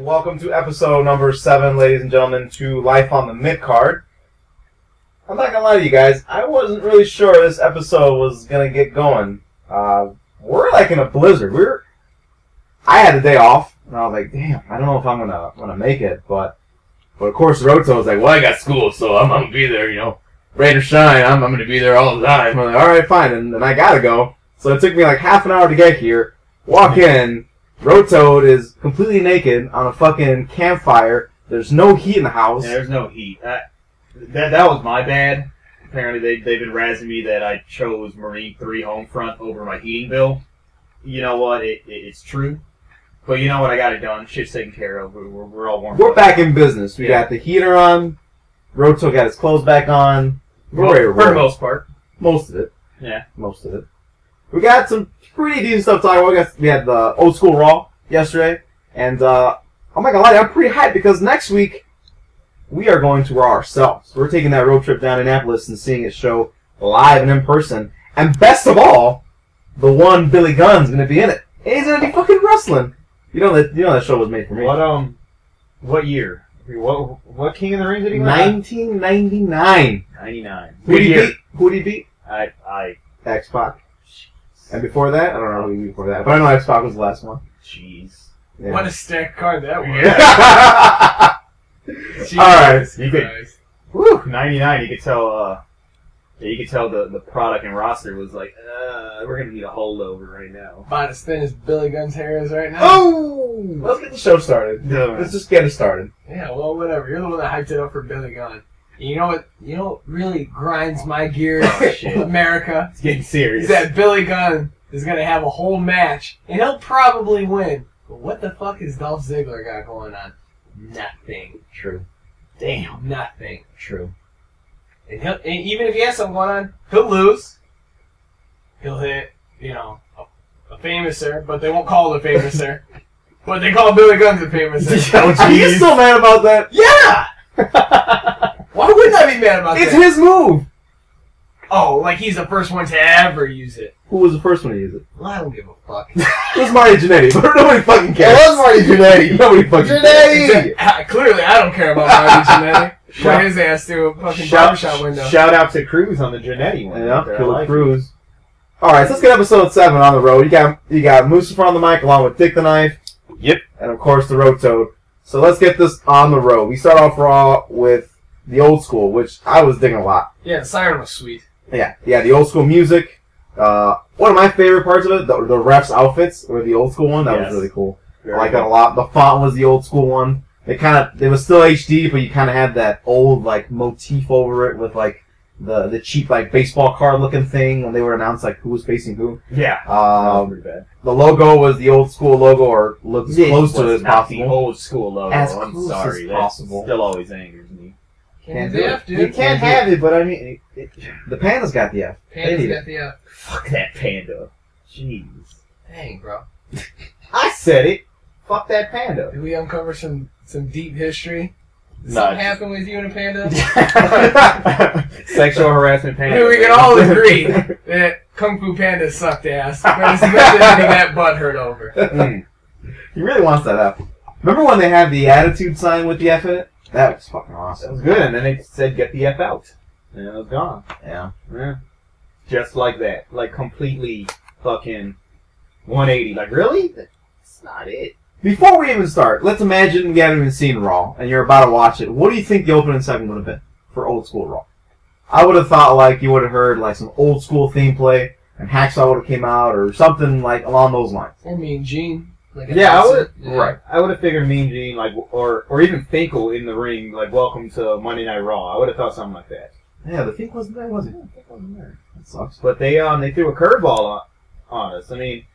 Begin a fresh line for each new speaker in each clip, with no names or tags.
welcome to episode number 7, ladies and gentlemen, to Life on the MidCard. I'm not gonna lie to you guys, I wasn't really sure this episode was gonna get going. We're like in a blizzard. I had the day off, and I was like, damn, I don't know if I'm gonna make it, but of course Roto was like, well, I got school, so I'm gonna be there, you know. Rain or shine, I'm gonna be there all the time. I'm like, alright, fine, and I gotta go. So it took me like half an hour to get here, walk in, Rotoad is completely naked on a fucking campfire. There's no heat in the house.
Yeah, there's no heat. That was my bad. Apparently they've been razzing me that I chose Marine 3 Homefront over my heating bill. You know what? It's true. But you know what? I got it done. Shit's taken care of. We're all warm.
We're back in business. We got the heater on. Roto got his clothes back on.
For the most part.
Most of it.
Yeah.
Most of it. We got some pretty decent stuff to talk about. We had the Old School Raw yesterday. And I'm not gonna lie, I'm pretty hyped because next week we are going to Raw ourselves. We're taking that road trip down to Annapolis and seeing it show live and in person. And best of all, the one Billy Gunn's gonna be in it. And he's gonna be fucking wrestling. You know that show was made for me.
What year? What King of the Ring did he win?
1999.
99.
Who did he beat? X-Pac. And before that, I don't know who before that, but I know X-Pac was the last one.
Jeez.
Yeah. What a stacked card that was.
Yeah. Alright. You could, 99, you could tell the product and roster was like, we're going to need a holdover right now.
About as thin as Billy Gunn's hair is right now.
Oh! Let's get the show started. Let's just get it started.
Yeah, well, whatever. You're the one that hyped it up for Billy Gunn. You know what really grinds my gears, America?
It's getting serious.
Is that Billy Gunn is going to have a whole match, and he'll probably win. But what the fuck has Dolph Ziggler got going on? Nothing.
True.
Damn, nothing.
True.
And even if he has something going on, he'll lose. He'll hit, a famouser, but they won't call it a famouser. But they call Billy Gunn the famouser.
Are you still mad about that?
Yeah! Why wouldn't I be mad about that?
It's his move!
Oh, like he's the first one to ever use it.
Who was the first one to use it?
Well, I don't give a fuck.
It was Marty Jannetty, but nobody fucking cares.
It was Marty Jannetty!
Nobody fucking
cares. Clearly, I don't care about Marty Jannetty. Put his ass through a fucking barbershop window.
Shout out to Cruz on the Jannetty one.
Yeah, Killer Cruz. Alright, so let's get episode 7 on the road. You got Mustafa on the mic along with Dick the Knife.
Yep.
And of course the Rotoad. So let's get this on the road. We start off Raw with the Old School, which I was digging a lot.
Yeah, the siren was sweet. Yeah,
the Old School music. One of my favorite parts of it, the refs' outfits were the Old School one. That was really cool. I like that a lot. The font was the Old School one. It was still HD, but you kind of had that old like motif over it with like the cheap like baseball card looking thing when they would announce like who was facing who.
Yeah, that was pretty bad.
The logo was the Old School logo, or looked as close to it as possible.
The Old School logo.
As
I'm
close
sorry,
as possible.
That still always angers me.
Can't do it. You can't have it, but I mean, the Panda's got the F.
Panda's got the F.
Fuck that Panda. Jeez.
Dang, bro.
I said it. Fuck that Panda.
Did we uncover some deep history? Did
No.
something happen with you and a panda?
Sexual harassment Panda.
I mean, we can all agree that Kung Fu Panda sucked ass. But it's nothing to be that butthurt over.
He really wants that F. Remember when they had the attitude sign with the F in it? That was fucking awesome.
That was good, and then they said, get the F out. And it was gone.
Yeah.
Just like that. Like, completely fucking 180. Like, really? That's not it.
Before we even start, let's imagine we haven't even seen Raw, and you're about to watch it. What do you think the opening segment would have been for Old School Raw? I would have thought like you would have heard like some old school theme play, and Hacksaw would have came out, or something like along those lines.
Or Mean Gene. Like
I would. Yeah. Right. I would have figured Mean Gene, like, or even Finkel in the ring, like, welcome to Monday Night Raw. I would have thought something like that.
Yeah, the Fink wasn't there, was it? The Fink wasn't there. That sucks.
But they threw a curveball on us. I mean,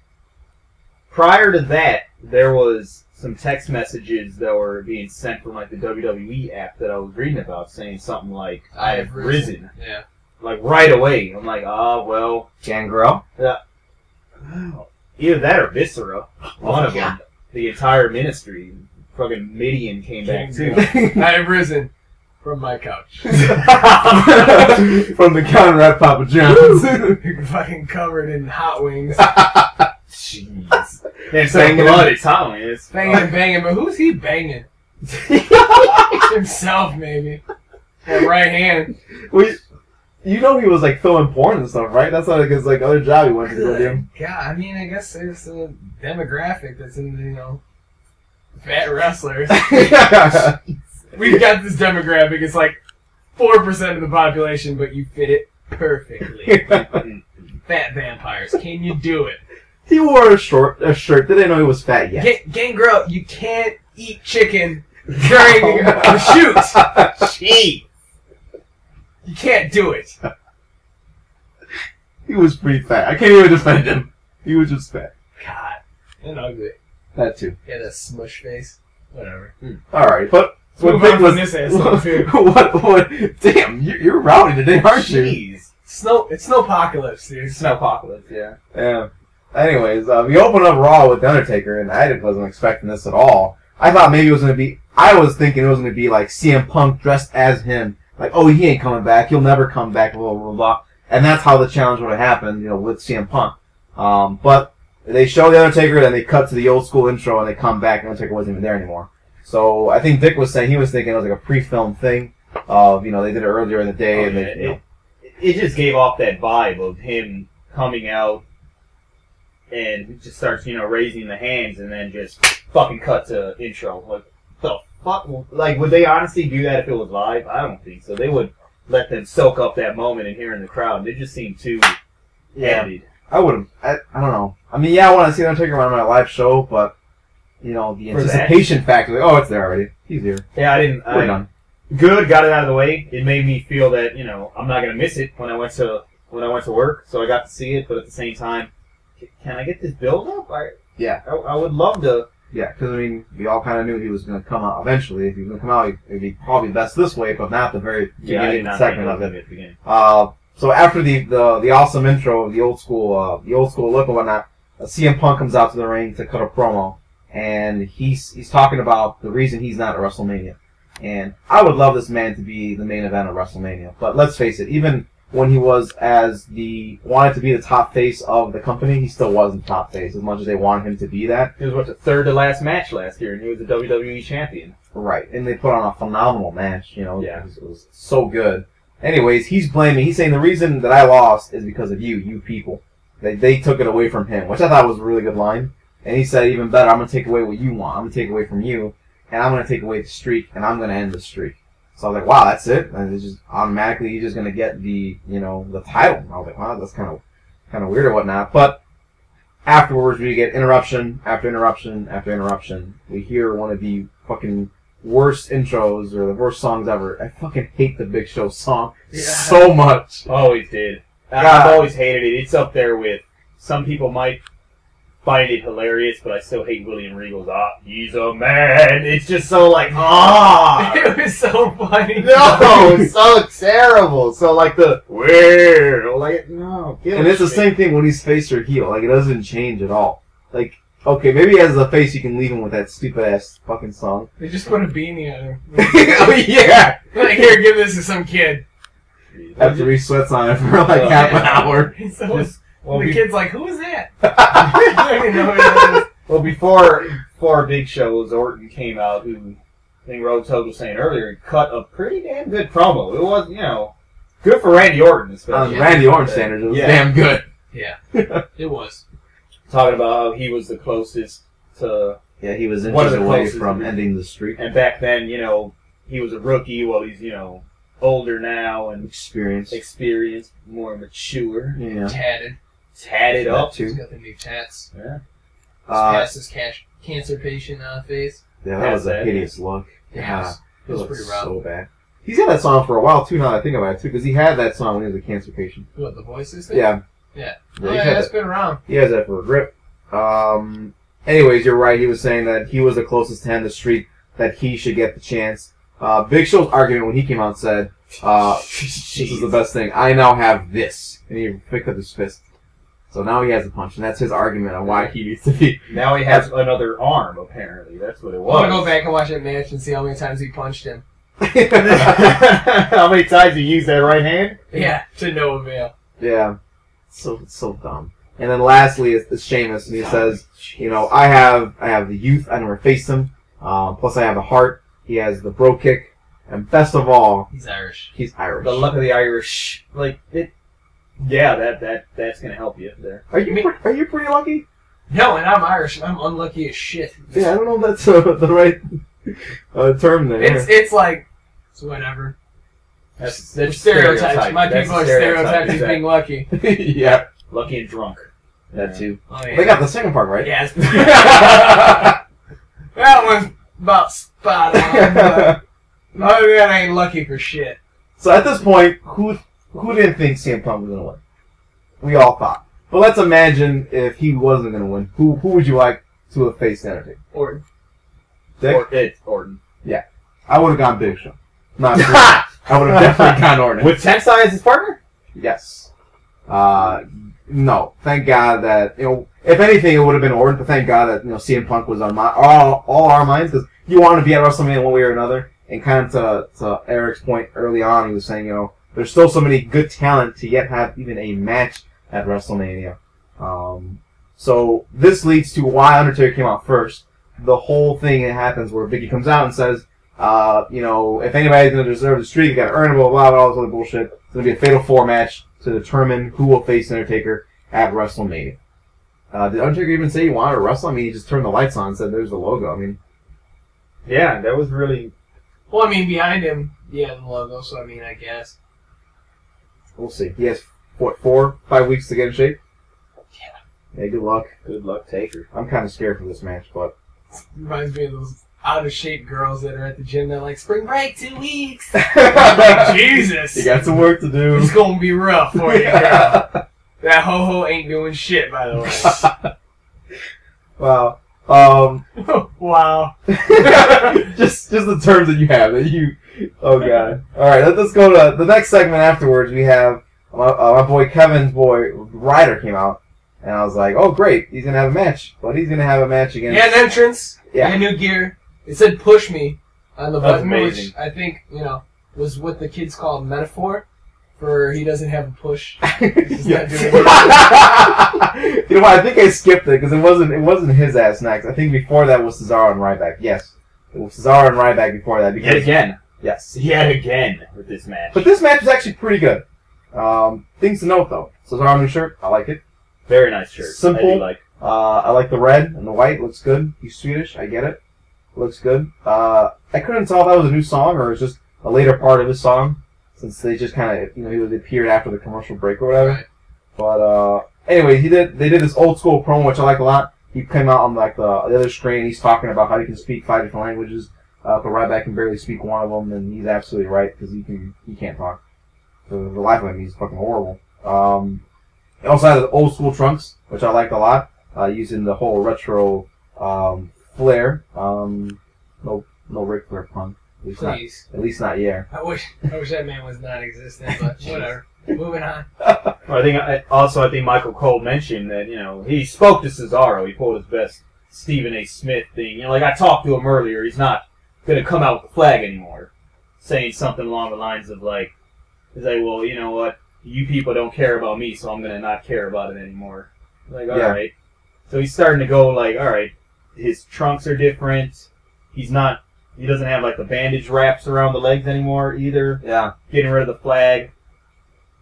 prior to that, there was some text messages that were being sent from like the WWE app that I was reading about, saying something like, "I have risen."
Yeah.
Like right away. I'm like, well,
Gangrel.
Yeah. Either that or Viscera. One of them. The entire ministry. Fucking Midian came back too.
I have risen from my couch.
From the counter at Papa John's.
Fucking covered in hot wings.
Jeez. It's so blood, it's Tommy. It's
Banging and banging, but who's he banging? Himself, maybe. That right hand.
Well, you know he was like filming porn and stuff, right? That's not like his like other job he went to go do.
God, I mean, I guess there's a demographic that's in the, fat wrestlers. We've got this demographic. It's like 4% of the population, but you fit it perfectly. Fat vampires. Can you do it?
He wore a shirt. They didn't know he was fat yet.
Gangrel, you can't eat chicken during the shoot.
Gee.
You can't do it.
He was pretty fat. I can't even defend him. He was just fat.
God. And ugly.
That too.
Yeah, that smush face. Whatever.
Alright, but...
Move on from this asshole, too.
What? Damn, you're rowdy today, aren't you?
Jeez.
It's Snowpocalypse, dude.
Snowpocalypse, yeah.
Yeah. Anyways, we opened up Raw with The Undertaker, and I wasn't expecting this at all. I thought maybe it was going to be... I was thinking it was going to be like CM Punk dressed as him. Like, oh, he ain't coming back. He'll never come back, blah, blah, blah. And that's how the challenge would have happened, with CM Punk. But they show The Undertaker, then they cut to the old school intro, and they come back, and The Undertaker wasn't even there anymore. So I think Dick was saying, he was thinking it was like a pre-filmed thing. Of, they did it earlier in the day. And
it just gave off that vibe of him coming out and he just starts, raising the hands and then just fucking cut to intro. Like, the fuck? Like, would they honestly do that if it was live? I don't think so. They would let them soak up that moment and hear in the crowd. They just seem too edited.
I wouldn't. I don't know. I mean, yeah, I want to see The Undertaker on my live show, but, the anticipation factor. Like, oh, it's there already. He's here.
Yeah,
We're done.
Good, got it out of the way. It made me feel that, I'm not going to miss it when I went to work, so I got to see it, but at the same time, can I get this build up? I would love to.
Yeah, because, we all kind of knew he was going to come out eventually. If he was going to come out, it'd be probably best this way, but not the very beginning segment of it. So after the awesome intro of the old school look and whatnot, CM Punk comes out to the ring to cut a promo, and he's talking about the reason he's not at WrestleMania. And I would love this man to be the main event of WrestleMania. But let's face it, even when he was wanted to be the top face of the company, he still wasn't top face as much as they wanted him to be that.
It was the third to last match last year, and he was the WWE champion.
Right, and they put on a phenomenal match,
Yeah.
It was so good. Anyways, he's saying the reason that I lost is because of you people. They took it away from him, which I thought was a really good line. And he said, even better, I'm going to take away what you want. I'm going to take away from you. And I'm going to take away the streak, and I'm going to end the streak. So I was like, wow, that's it? And it's just automatically, he's just going to get the title. And I was like, wow, that's kind of weird or whatnot. But afterwards, we get interruption after interruption after interruption. We hear one of the fucking worst intros or the worst songs ever. I fucking hate the Big Show song so much.
Always did. I've always hated it. It's up there with, some people might find it hilarious, but I still hate William Regal's he's a man. It's just so like,
It was so funny.
No, it's so terrible. So like no.
And it's the same thing when he's face or heel. Like, it doesn't change at all. Like, okay, maybe as a face you can leave him with that stupid ass fucking song.
They just put a beanie on him.
Oh yeah.
Like, here, give this to some kid.
After he sweats on it for like half an hour.
The kid's like, who is that? I don't even know who it is.
Well, before Big Show, Orton came out, who I think Road Tug was saying earlier, he cut a pretty damn good promo. It was, good for Randy Orton, especially.
Randy Orton standards, it was damn good.
Yeah, it was.
Talking about how he was the closest to...
Yeah, he was inches away from ending the streak.
And back then, he was a rookie, well, he's, older now and experienced, more mature.
Yeah.
Tatted up.
He's got the new tats.
Yeah.
Past his cancer patient face.
Yeah, that was a hideous look.
Yeah. It was pretty rough.
So bad. He's had that song for a while, too, now that I think about it, too, because he had that song when he was a cancer patient.
What, the Voices thing?
Yeah.
Yeah. That's been around.
He has that for a grip. Anyways, you're right. He was saying that he was the closest to end the streak, that he should get the chance. Big Show's argument when he came out said, this is the best thing. I now have this. And he picked up his fist. So now he has a punch, and that's his argument on why he needs to be.
Now he has another arm, apparently. That's what it was.
I want to go back and watch that match and see how many times he punched him.
How many times he used that right hand?
Yeah, to no avail.
Yeah. So dumb. And then lastly is Sheamus, and he says, you know, I have the youth. I never faced him. Plus, I have the heart. He has the bro kick, and best of all,
he's Irish.
He's Irish.
The luck of the Irish, like it. Yeah, that's gonna help you there.
Are you pretty lucky?
No, and I'm Irish, and I'm unlucky as shit.
Yeah, I don't know if that's the right term there.
It's like it's whatever.
That's
Stereotypes. My people are stereotyped as being lucky.
Yeah,
lucky and drunk.
That too.
Oh, yeah.
They got the second part right.
Yes. That one's about spot on. But other than that, I ain't lucky for shit.
So at this point, who didn't think CM Punk was gonna win? We all thought. But let's imagine if he wasn't gonna win. Who would you like to have faced Undertaker?
Orton.
Dick?
It's Orton.
Yeah, I would have gone Big Show. Not Big Show. I would have definitely gone Orton.
With Tensai as his partner?
Yes. No. Thank God that, you know, if anything, it would have been Orton, but thank God that, you know, CM Punk was on all our minds, because you want to be at WrestleMania one way or another. And kind of to Eric's point early on, he was saying, you know, there's still so many good talent to yet have even a match at WrestleMania. So this leads to why Undertaker came out first. The whole thing that happens where Biggie comes out and says, you know, if anybody's going to deserve the streak, you got to earn it, blah, blah, blah, all this other bullshit. It's going to be a Fatal 4 match to determine who will face Undertaker at WrestleMania. Did Undertaker even say he wanted to wrestle? I mean, he just turned the lights on and said, there's the logo. I mean,
yeah, that was really...
Well, I mean, behind him, yeah, the logo, so I mean, I guess.
We'll see. He has, what, 4-5 weeks to get in shape?
Yeah.
Yeah, good luck.
Good luck, Taker.
I'm kind of scared for this match, but...
Reminds me of those out-of-shape girls that are at the gym. They're like, spring break, 2 weeks. I'm like, Jesus.
You got some work to do.
It's going to be rough for you, girl. That ho-ho ain't doing shit, by the way.
Wow.
Wow.
just the terms that you have. Oh, God. All right, let's go to the next segment afterwards. We have my boy Kevin's boy, Ryder, came out. And I was like, oh, great. He's going to have a match. But he's going to have a match against...
Yeah, an entrance.
Yeah.
New gear. It said push me on the button,
amazing.
which I think, you know, was what the kids call metaphor for he doesn't have a push.
You know what? I think I skipped it because it wasn't his ass next. I think before that was Cesaro and Ryback. Yes. It was Cesaro and Ryback before that.
Yet again.
Yes.
Yet again with this match.
But this match was actually pretty good. Things to note, though. Cesaro new shirt. I like it.
Very nice shirt.
Simple.
I do like.
I like the red and the white. Looks good. He's Swedish. I get it. Looks good. I couldn't tell if that was a new song or it was just a later part of his song, since they just kind of, you know, he appeared after the commercial break or whatever.
Right.
But anyway, they did this old school promo, which I like a lot. He came out on like the other screen. He's talking about how he can speak 5 different languages, but Ryback can barely speak one of them, and he's absolutely right because he can't talk. For the life of him, he's fucking horrible. He also had the old school trunks, which I liked a lot, using the whole retro flair. No Ric Flair pun.
Please.
At least not yeah.
I wish that man was non-existent, but whatever. Moving on.
I think Michael Cole mentioned that, you know, he spoke to Cesaro. He pulled his best Stephen A. Smith thing. You know, like I talked to him earlier. He's not going to come out with the flag anymore. Saying something along the lines of like, he's like, well, you know what? You people don't care about me, so I'm going to not care about it anymore. Like, all right. So he's starting to go like, all right, his trunks are different. He doesn't have like the bandage wraps around the legs anymore either.
Yeah.
Getting rid of the flag.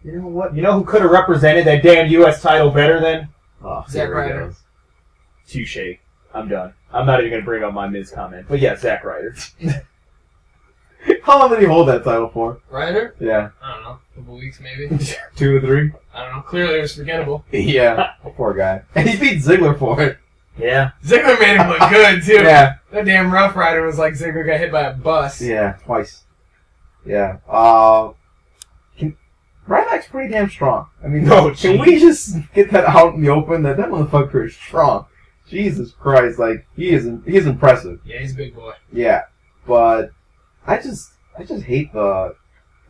You know what? You know who could have represented that damn U.S. title better than?
Oh,
Zack Ryder.
Touche. I'm done. I'm not even going to bring up my Miz comment. But yeah, Zack Ryder.
How long did he hold that title for?
Ryder?
Yeah.
I don't know. A couple weeks, maybe.
2 or 3?
I don't know. Clearly it was forgettable.
Yeah. Poor guy. And he beat Ziggler for it.
Yeah.
Ziggler made him look good, too.
Yeah.
That damn Rough Rider was like Ziggler got hit by a bus.
Yeah, twice. Yeah. Ryback's pretty damn strong. I mean, can we just get that out in the open? That motherfucker is strong. Jesus Christ, like he is impressive.
Yeah, he's a big boy.
Yeah, but I just hate the,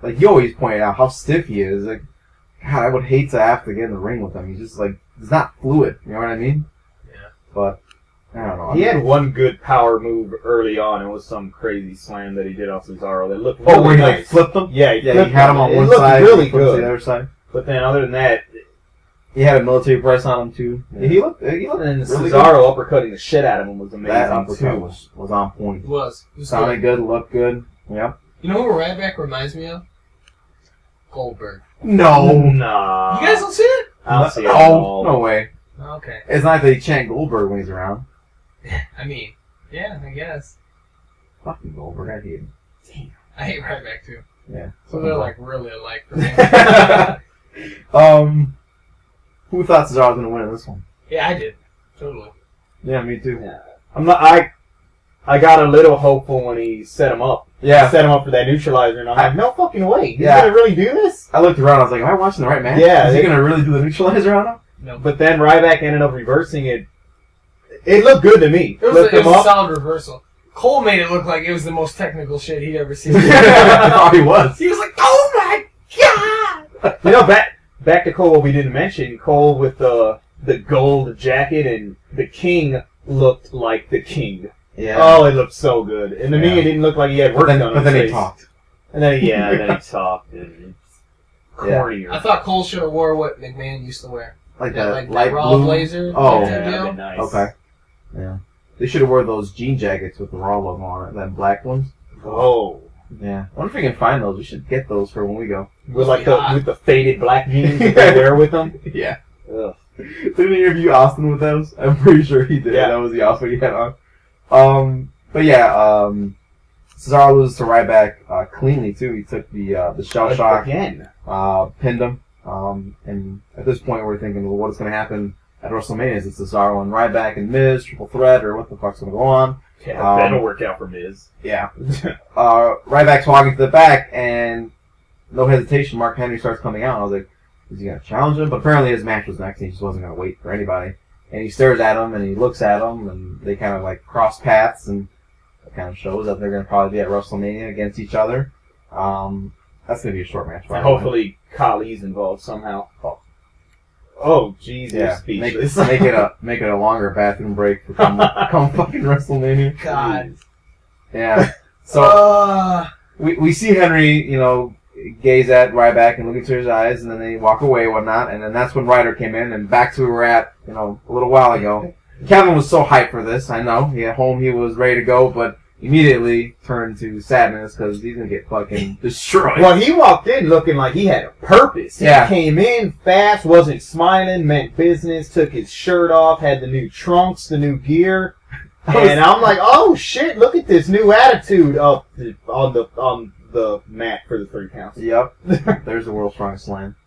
like you always pointed out, how stiff he is. Like, God, I would hate to have to get in the ring with him. He's just like, he's not fluid. You know what I mean?
Yeah.
But I don't know.
He had one good power move early on. It was some crazy slam that he did off Cesaro that looked really
where he
nice.
like flipped him?
Yeah,
he had him on
it
one
looked
side,
really
he flipped to
good.
the other side.
But then other than that,
He had a military press on him too.
Yeah.
He looked
And then
really
Cesaro uppercutting the shit out of him was amazing.
That uppercut
too.
was on point.
It was
Sounded good, looked good. Yep.
You know who Ryback reminds me of? Goldberg.
No.
Nah.
You guys don't see it?
I don't see it at
No,
all.
no way.
Okay.
It's not that he chant Goldberg when he's around.
I mean, yeah, I guess.
Fucking Goldberg, I hate him.
I hate Ryback too.
Yeah.
So they're like really alike for me.
Who thought Cesaro was gonna win this one?
Yeah, I did. Totally.
Yeah, me too.
Yeah. I got a little hopeful when he set him up.
Yeah.
Set him up for that neutralizer, and I'm like, no fucking way. He's
Yeah.
gonna really do this?
I looked around. I was like, "Am I watching the right match?
Yeah,
Is he gonna really do the neutralizer on him?"
No.
But then Ryback ended up reversing it. It looked good to me.
It was,
Lift
it
him
was a
up.
solid reversal. Cole made it look like it was the most technical shit he'd ever seen.
I thought he was.
He was like, "Oh my god!"
You know, back to Cole. What we didn't mention, Cole with the gold jacket, and the King looked like the King.
Yeah.
Oh, it looked so good. And to me,
Yeah.
it didn't look like he had work done on
But
his
then he
face.
talked.
And then he talked. And it's cornier.
I thought Cole should have wore what McMahon used to wear.
Like
Yeah,
that
like
light
that raw
blue.
blazer.
Oh.
type
Yeah,
deal.
that'd be nice.
Okay. Yeah. They should have wore those jean jackets with the Raw logo on it. Them black ones.
Oh.
Yeah. I wonder if we can find those. We should get those for when we go.
With like
Yeah.
with the faded black jeans that they wear with them.
Yeah.
Ugh.
Didn't he interview Austin with those? I'm pretty sure he did.
Yeah.
That was the outfit he had on. But yeah, Cesaro loses to Ryback cleanly too. He took the shell shock,
Again.
pinned him. And at this point, we're thinking, well, what's going to happen at WrestleMania? Is it Cesaro and Ryback and Miz, triple threat, or what the fuck's going to go on?
Yeah, that'll work out for Miz.
Yeah. Ryback's walking to the back, and no hesitation, Mark Henry starts coming out. I was like, is he going to challenge him? But apparently his match was next, and he just wasn't going to wait for anybody. And he stares at him, and he looks at him, and they kind of like cross paths, and it kind of shows that they're going to probably be at WrestleMania against each other. That's going to be a short match.
And hopefully Khali's involved somehow. Oh, jeez, you're
Yeah,
speechless.
make it a longer bathroom break for come fucking WrestleMania.
God.
Yeah. So we see Henry, gaze at Ryback and look into his eyes, and then they walk away and whatnot, and then that's when Ryder came in, and back to where we were at, a little while ago. Kevin was so hyped for this, I know. At home he was ready to go, but immediately turned to sadness because he's going to get fucking destroyed.
Well, he walked in looking like he had a purpose. He
Yeah.
came in fast, wasn't smiling, meant business, took his shirt off, had the new trunks, the new gear. And I'm like, oh shit, look at this new attitude on the mat for the 3 counts.
Yep. There's the world's strongest slam.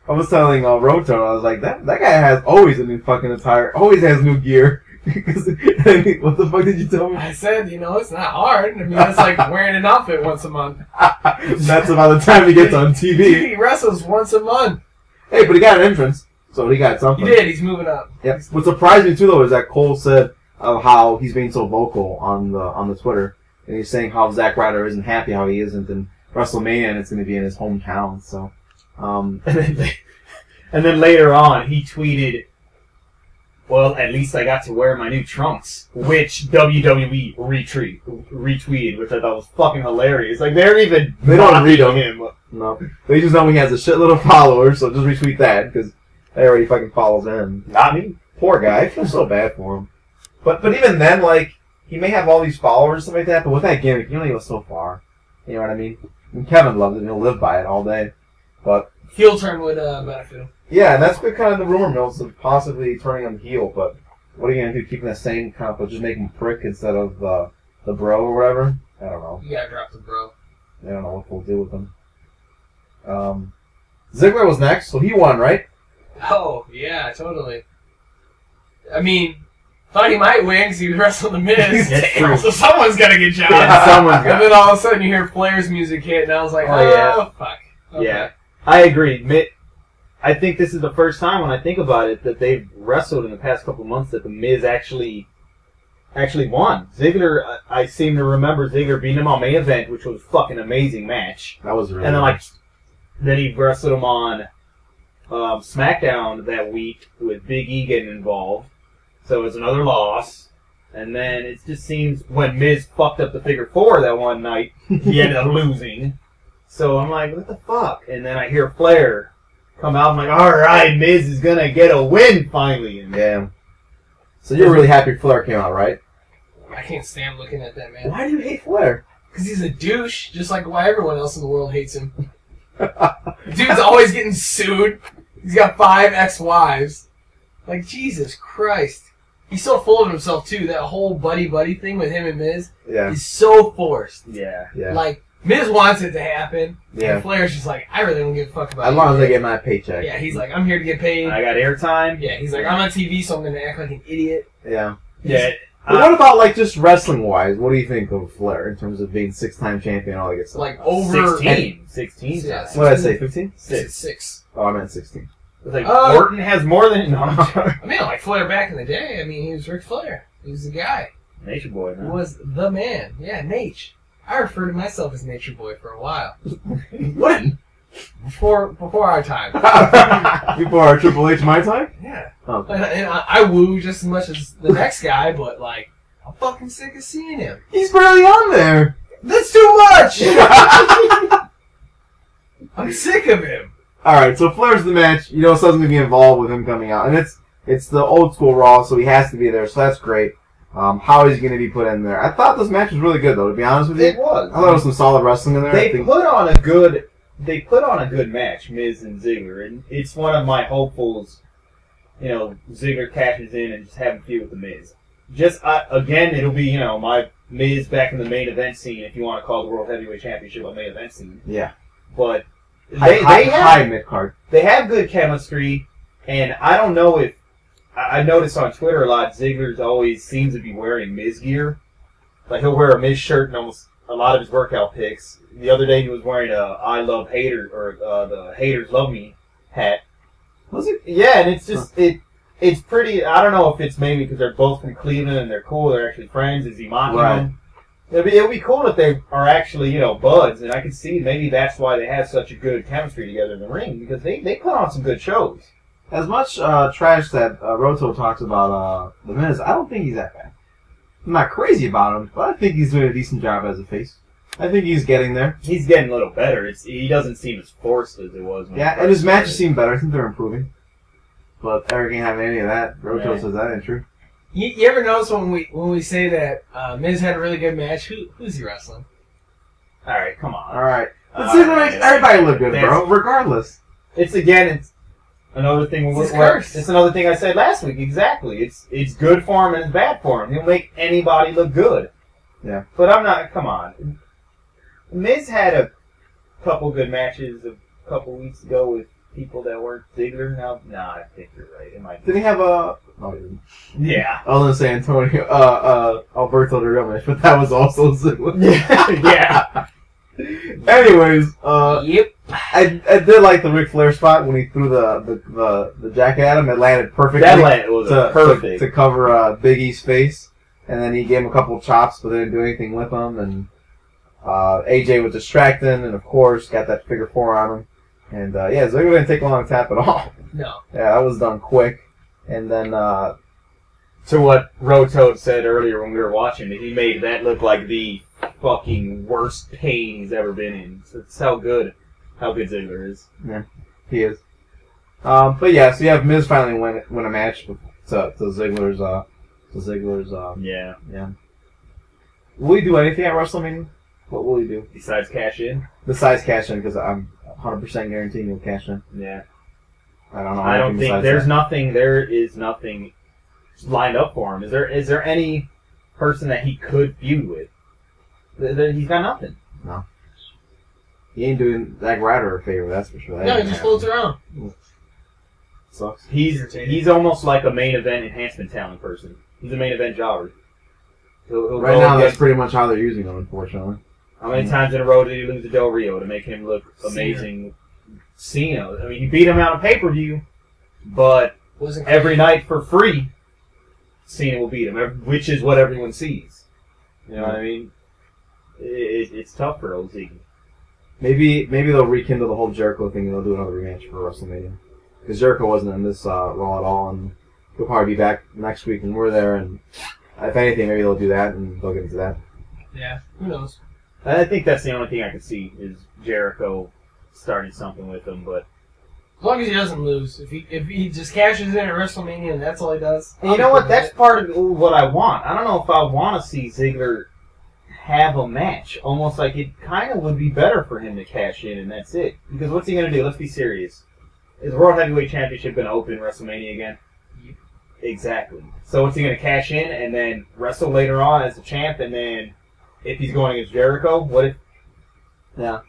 I was telling Road Tone, I was like, that guy has always a new fucking attire, always has new gear. What the fuck did you tell me?
I said, it's not hard. I mean, it's like wearing an outfit once a month.
That's about the time he gets on TV.
He wrestles once a month.
Hey, but he got an entrance, so he got something.
He did. He's moving up.
Yep. What surprised me too, though, is that Cole said of how he's being so vocal on the Twitter, and he's saying how Zack Ryder isn't happy how he isn't in WrestleMania, and it's going to be in his hometown. So,
And then later on, he tweeted, well, at least I got to wear my new trunks, which WWE retweeted, which I thought was fucking hilarious. Like, they
don't
mocking
read 'em.
him.
no, they just know he has a shitload of followers, so just retweet that because they already fucking follows him.
Not me.
Poor guy, I feel so bad for him. But even then, like, he may have all these followers and stuff like that, but with that gimmick, you only go so far. You know what I mean? And Kevin loves it, and he'll live by it all day. But
Heel turn would benefit him.
yeah, and that's been kind of the rumor mills of possibly turning him heel, but what are you going to do, keeping the same kind of, just make him prick instead of the bro or whatever? I don't know.
You gotta drop the bro.
I don't know what we'll do with him. Ziggler was next, so he won, right?
Oh, yeah, totally. I mean, thought he might win because he was wrestling the Miz.
That's true.
So someone's gotta get shot.
Yeah, someone's
And
got
then all of a sudden you hear Flair's music hit, and I was like,
Oh,
oh,
yeah.
fuck. Okay.
Yeah, I agree. I think this is the first time when I think about it that they've wrestled in the past couple months that the Miz actually won. Ziggler, I seem to remember Ziggler beating him on main event, which was a fucking amazing match.
That was really
And then
nice.
then he wrestled him on SmackDown that week with Big E getting involved. So it was another loss. And then it just seems when Miz fucked up the figure 4 that one night, he ended up losing. So I'm like, what the fuck? And then I hear Flair come out. I'm like, all right, Miz is gonna get a win finally. And
Yeah. So you're really happy Flair came out, right?
I can't stand looking at that man.
Why do you hate Flair?
Because he's a douche, just like why everyone else in the world hates him. Dude's always getting sued. He's got 5 ex-wives. Like, Jesus Christ. He's so full of himself, too. That whole buddy-buddy thing with him and Miz is so forced.
Yeah.
Like, Miz wants it to happen,
Yeah.
and Flair's just like, I really don't give a fuck about it.
As long as I get my paycheck.
Yeah, he's like, I'm here to get paid.
I got airtime.
Yeah, he's like, I'm on TV, so I'm going to act like an idiot.
Yeah.
Yeah.
But what about, like, just wrestling-wise? What do you think of Flair in terms of being 6-time champion and all that good stuff?
Like, over...
16.
Yeah,
What did I say, 15?
6.
Oh, I meant 16.
It's like, Orton has more than... No,
I mean, like, Flair back in the day, I mean, he was Ric Flair. He was the guy.
Nature Boy,
He
man.
was the man. Yeah, Nate. I refer to myself as Nature Boy for a while. When? Before our time.
Before our Triple H my time?
Yeah.
Oh.
And I woo just as much as the next guy, but, like, I'm fucking sick of seeing him.
He's barely on there.
That's too much! I'm sick of him.
Alright, so Flair's the match. You know something's going to be involved with him coming out. And it's the old school Raw, so he has to be there, so that's great. How is he going to be put in there? I thought this match was really good, though, to be honest with you.
It was.
I thought it was some solid wrestling in there.
They put on a good match, Miz and Ziggler, and it's one of my hopefuls. You know, Ziggler cashes in and just having a feud with the Miz. Just again, it'll be my Miz back in the main event scene, if you want to call the World Heavyweight Championship a main event scene.
Yeah.
But
high mid-card.
They have good chemistry, and I don't know if I noticed on Twitter a lot. Ziggler always seems to be wearing Miz gear. Like he'll wear a Miz shirt in almost a lot of his workout pics. The other day he was wearing a "I love hater" or the "Haters love me" hat.
Was it?
Yeah, and it's just it's pretty. I don't know if it's maybe because they're both from Cleveland and they're cool. They're actually friends. Is he mocking them? It'll be cool if they are actually buds, and I can see maybe that's why they have such a good chemistry together in the ring because they put on some good shows.
As much trash that Roto talks about the Miz, I don't think he's that bad. I'm not crazy about him, but I think he's doing a decent job as a face. I think he's getting there.
He's getting a little better. He doesn't seem as forced as it was. When
And his matches seem better. I think they're improving. But Eric ain't having any of that. Roto says that ain't true.
You ever notice when we say that Miz had a really good match? Who's he wrestling?
All right, come on.
All right. But Ziggler makes everybody look good, bro. Regardless.
It's another thing. It's another thing I said last week. Exactly. It's good for him and it's bad for him. He'll make anybody look good.
Yeah.
But I'm not. Come on. Miz had a couple good matches a couple weeks ago with people that weren't Ziggler. Nah, I think you're right.
Did he have a... Oh, he didn't.
Yeah.
I was going to say Antonio... Alberto Del Rio, but that was also Ziggler.
Yeah.
Anyways,
Yep.
I did like the Ric Flair spot when he threw the jacket at him. It landed perfectly.
That was perfect.
To cover Big E's face. And then he gave him a couple chops, but didn't do anything with them. And AJ was distracting, and of course, got that figure 4 on him. And Ziggler didn't take long to tap at all.
No.
Yeah, that was done quick. And then,
to what Roto said earlier when we were watching it, he made that look like the fucking worst pain he's ever been in. So it's how good Ziggler is.
Yeah, he is. But yeah, so you have Miz finally win a match to Ziggler's.
Yeah.
Will he do anything at WrestleMania? What will he do
Besides cash in?
besides cash in? Because I'm 100% guaranteeing he'll cash in.
Yeah.
I don't know.
I don't think there is
that.
nothing lined up for him. Is there any person that he could feud with? He's got nothing.
No. He ain't doing Zack Ryder a favor, that's for sure. That
No, he
ain't
just
happening.
floats around.
Sucks.
He's almost like a main event enhancement talent person. He's a main event jobber. He'll
Right
go
now,
against-
that's pretty much how they're using him, unfortunately.
How many times in a row did he lose to Del Rio to make him look amazing? Cena. I mean, he beat him out on pay-per-view, but
Wasn't
every night for free, Cena will beat him, which is what everyone sees. You know what I mean? It's tough for OZ.
Maybe they'll rekindle the whole Jericho thing and they'll do another rematch for WrestleMania. Because Jericho wasn't in this Raw at all, and he'll probably be back next week when we're there, and if anything, maybe they'll do that and they'll get into that.
Yeah, who knows?
I think that's the only thing I can see is Jericho starting something with him, but
As long as he doesn't lose. If he just cashes in at WrestleMania and that's all he does.
And you know what? That's part of what I want. I don't know if I want to see Ziggler have a match. Almost like it kind of would be better for him to cash in and that's it. Because what's he going to do? Let's be serious. Is the World Heavyweight Championship going to open WrestleMania again?
Yep.
Exactly. So what's he going to cash in and then wrestle later on as the champ? And then if he's going against Jericho, what if...
Yeah.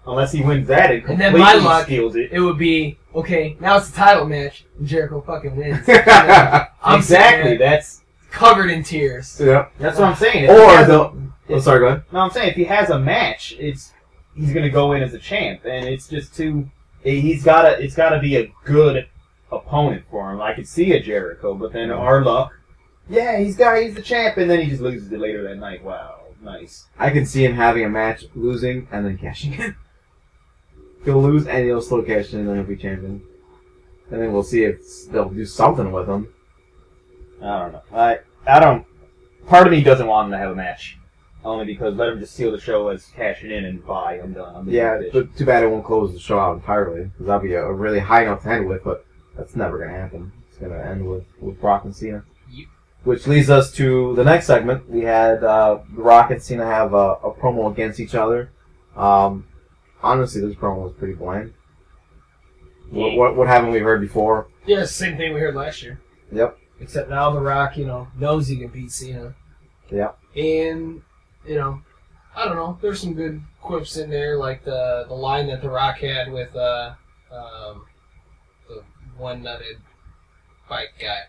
Unless he wins that and
And
completely
then my luck,
steals it.
it would be, okay, now it's a title match, and Jericho fucking wins. I'm
Exactly. That's
covered in tears.
Yeah.
what I'm saying.
Sorry, go ahead.
No, I'm saying if he has a match, he's gonna go in as a champ, and it's just too. It's gotta be a good opponent for him. I could see a Jericho, but then our luck. Yeah, he's the champ, and then he just loses it later that night. Wow, nice.
I can see him having a match, losing, and then cashing in. He'll lose, and he'll still cash in, and then he'll be champion. And then we'll see if they'll do something with him.
I don't know. I don't. Part of me doesn't want him to have a match, only because let him just steal the show as cashing in and bye. I'm done.
Yeah, but too bad it won't close the show out entirely, because that'll be a really high note to end with, but that's never going to happen. It's going to end with Brock and Cena.
Yep.
Which leads us to the next segment. We had The Rock and Cena have a promo against each other. Honestly, this promo was pretty bland. What haven't we heard before?
Yeah, it's the same thing we heard last year.
Yep.
Except now The Rock, knows he can beat Cena.
Yep.
And, I don't know, there's some good quips in there, like the line that The Rock had with the one-nutted bike guy.